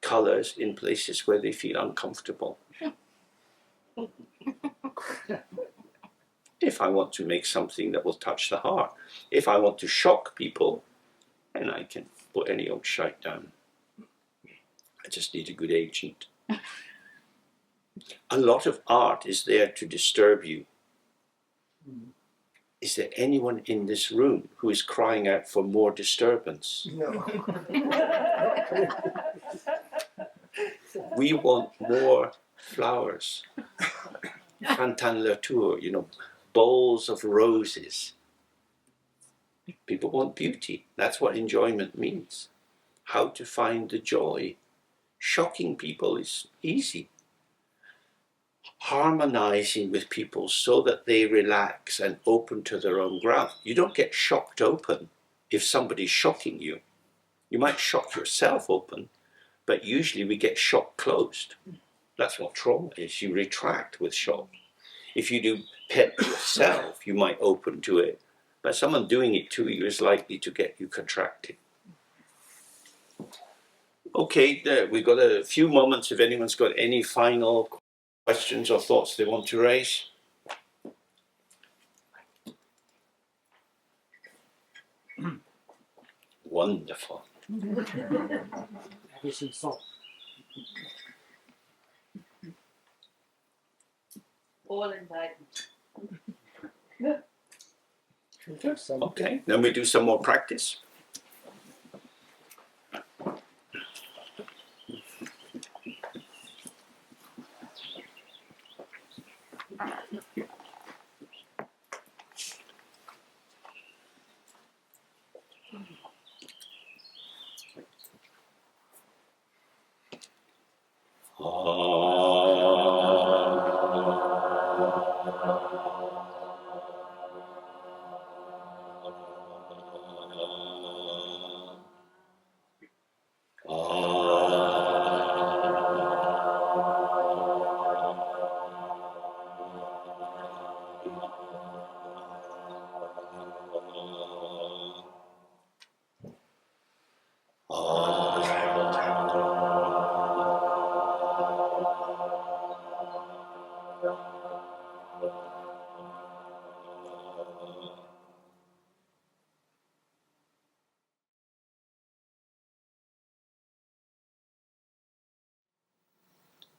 colors in places where they feel uncomfortable. If I want to make something that will touch the heart, if I want to shock people, then I can put any old shite down. I just need a good agent. A lot of art is there to disturb you. Is there anyone in this room who is crying out for more disturbance? No. We want more flowers. Fantan Latour, bowls of roses. People want beauty. That's what enjoyment means. How to find the joy. Shocking people is easy. Harmonizing with people so that they relax and open to their own ground. You don't get shocked open if somebody's shocking you. You might shock yourself open, but usually we get shock closed. That's what trauma is. You retract with shock. If you do pet yourself, you might open to it, but someone doing it to you is likely to get you contracted. Okay, we've got a few moments if anyone's got any final questions or thoughts they want to raise. Wonderful. Everything so. All enlightened. Okay, then we do some more practice.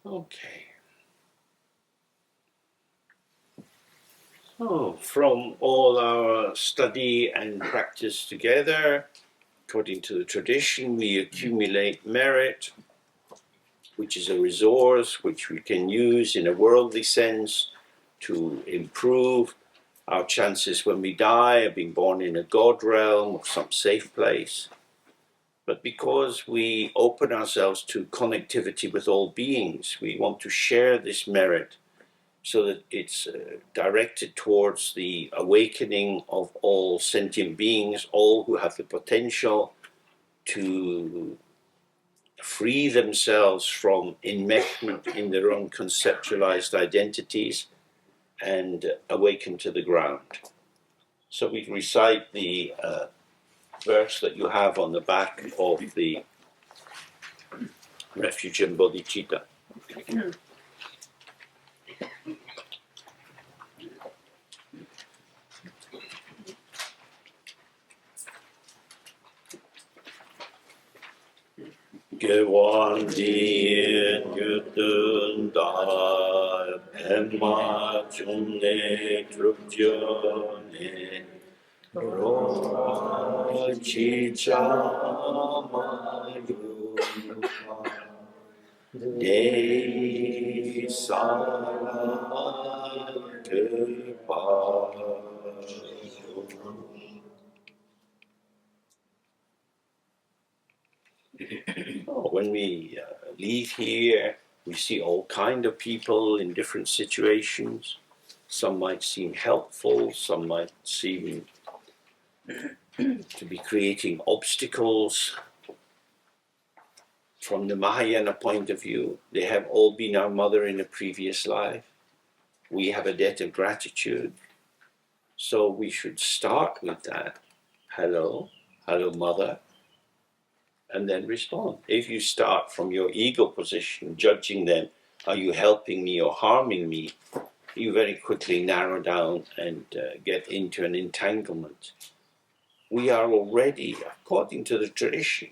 Okay. So, from all our study and practice together, according to the tradition, we accumulate merit, which is a resource which we can use in a worldly sense to improve our chances when we die of being born in a God realm or some safe place. But because we open ourselves to connectivity with all beings, we want to share this merit so that it's directed towards the awakening of all sentient beings, all who have the potential to free themselves from enmeshment in their own conceptualized identities and awaken to the ground. So we recite the verse that you have on the back of the Refuge and Bodhicitta. Gewandien Guten da Emma June Truptione Rochi Chama Dei Sara Kepa. When we leave here, we see all kind of people in different situations. Some might seem helpful, some might seem to be creating obstacles. From the Mahayana point of view, they have all been our mother in a previous life. We have a debt of gratitude. So we should start with that. Hello, hello mother. And then respond. If you start from your ego position, judging them, are you helping me or harming me, you very quickly narrow down and get into an entanglement. We are already, according to the tradition,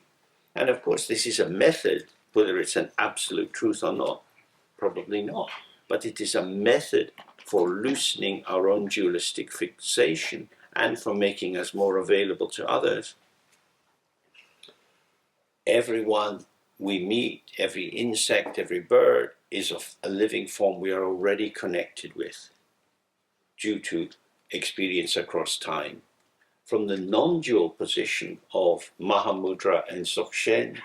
and of course this is a method, whether it's an absolute truth or not, probably not, but it is a method for loosening our own dualistic fixation and for making us more available to others. Everyone we meet, every insect, every bird, is of a living form we are already connected with due to experience across time. From the non-dual position of Mahamudra and Dzogchen,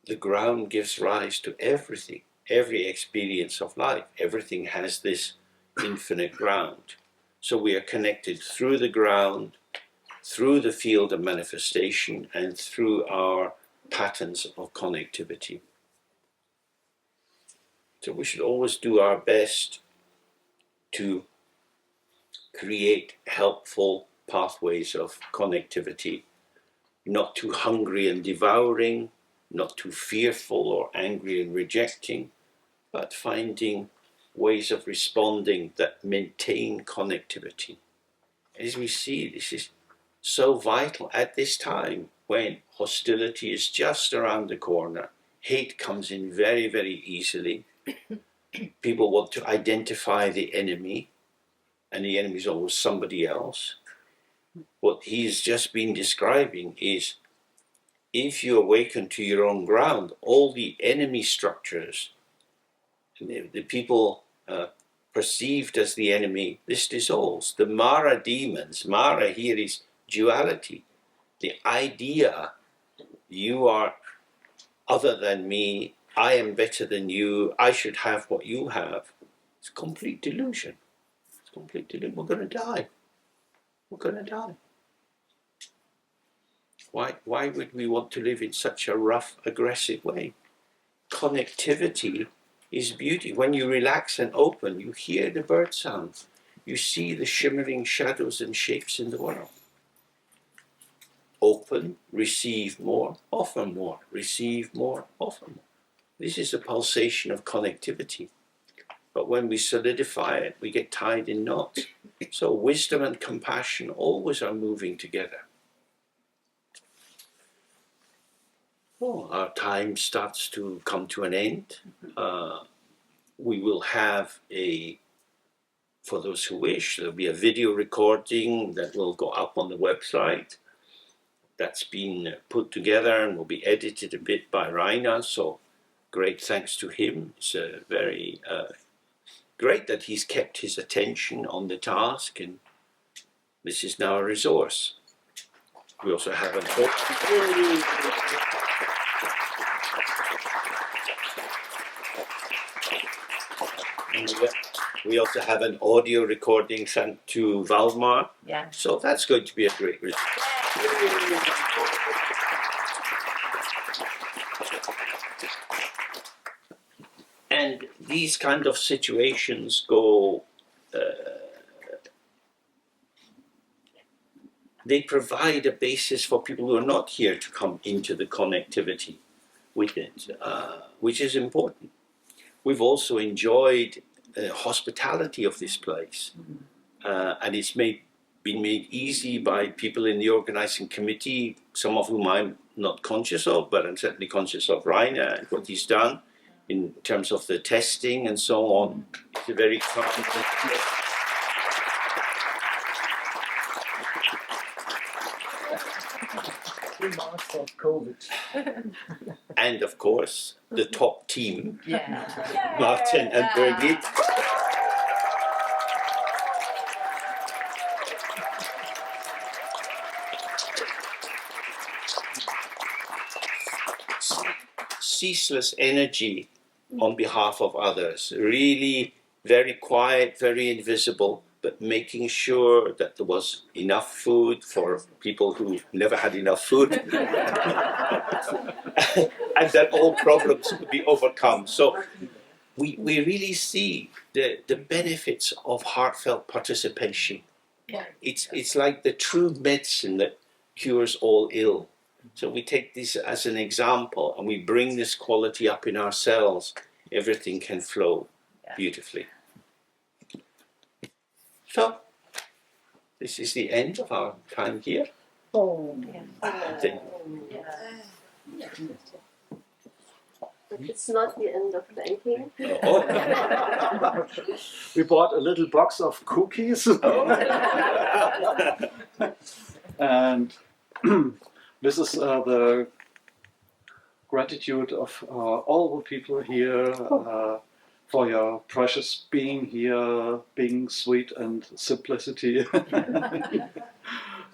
the ground gives rise to everything, every experience of life. Everything has this infinite ground. So we are connected through the ground, through the field of manifestation, and through our patterns of connectivity. So we should always do our best to create helpful pathways of connectivity, not too hungry and devouring, not too fearful or angry and rejecting, but finding ways of responding that maintain connectivity. As we see, this is so vital at this time when hostility is just around the corner. Hate comes in very, very easily. People want to identify the enemy, and the enemy is always somebody else. What he's just been describing is, if you awaken to your own ground, all the enemy structures, the people perceived as the enemy, this dissolves. The Mara demons, Mara here is duality. The idea, you are other than me, I am better than you, I should have what you have. It's complete delusion. It's complete delusion. We're going to die. We're going to die. Why would we want to live in such a rough, aggressive way? Connectivity is beauty. When you relax and open, you hear the bird sounds. You see the shimmering shadows and shapes in the world. Open, receive more, offer more. Receive more, offer more. This is the pulsation of connectivity. But when we solidify it, we get tied in knots. So wisdom and compassion always are moving together. Well, our time starts to come to an end. We will have for those who wish, there'll be a video recording that will go up on the website. That's been put together and will be edited a bit by Rainer, so great thanks to him. It's very great that he's kept his attention on the task, and this is now a resource. We also have an we also have an audio recording sent to Valdemar. Yeah. So that's going to be a great result. And these kind of situations go, they provide a basis for people who are not here to come into the connectivity with it, which is important. We've also enjoyed the hospitality of this place, and it's been made easy by people in the organizing committee, some of whom I'm not conscious of, but I'm certainly conscious of Rainer and what he's done in terms of the testing and so on. It's a very Master of COVID. and of course the top team, Yeah. Martin and Birgit. Ceaseless energy on behalf of others, really very quiet, very invisible, but making sure that there was enough food for people who never had enough food and that all problems could be overcome. So we really see the benefits of heartfelt participation. Yeah. It's like the true medicine that cures all ill. So we take this as an example and we bring this quality up in ourselves. Everything can flow beautifully. So this is the end of our time here. I think. But it's not the end of thanking. We bought a little box of cookies. And this is the gratitude of all the people here for your precious being here, being sweet and simplicity.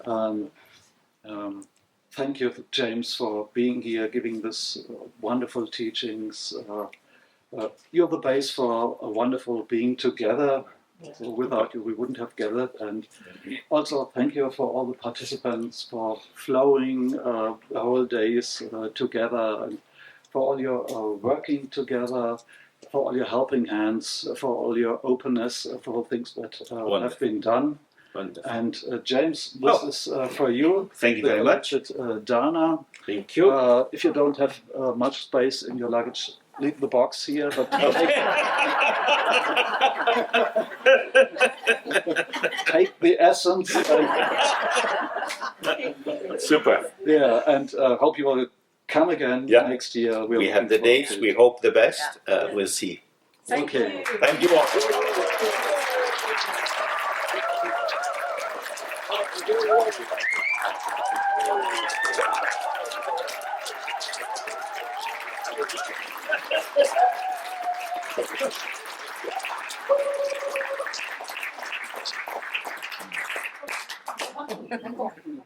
And thank you, James, for being here, giving this wonderful teachings. You're the base for a wonderful being together. So without you, we wouldn't have gathered. And also, thank you for all the participants for flowing the whole days together, and for all your working together, for all your helping hands, for all your openness, for all things that have been done. Wonderful. And James, this is for you. Thank you very much. Dana. Thank you. If you don't have much space in your luggage, leave the box here. But take the essence. Super. Yeah, and hope you will come again next year. We have the dates. We hope the best. We'll see. Thank you. Thank you all. Thank you.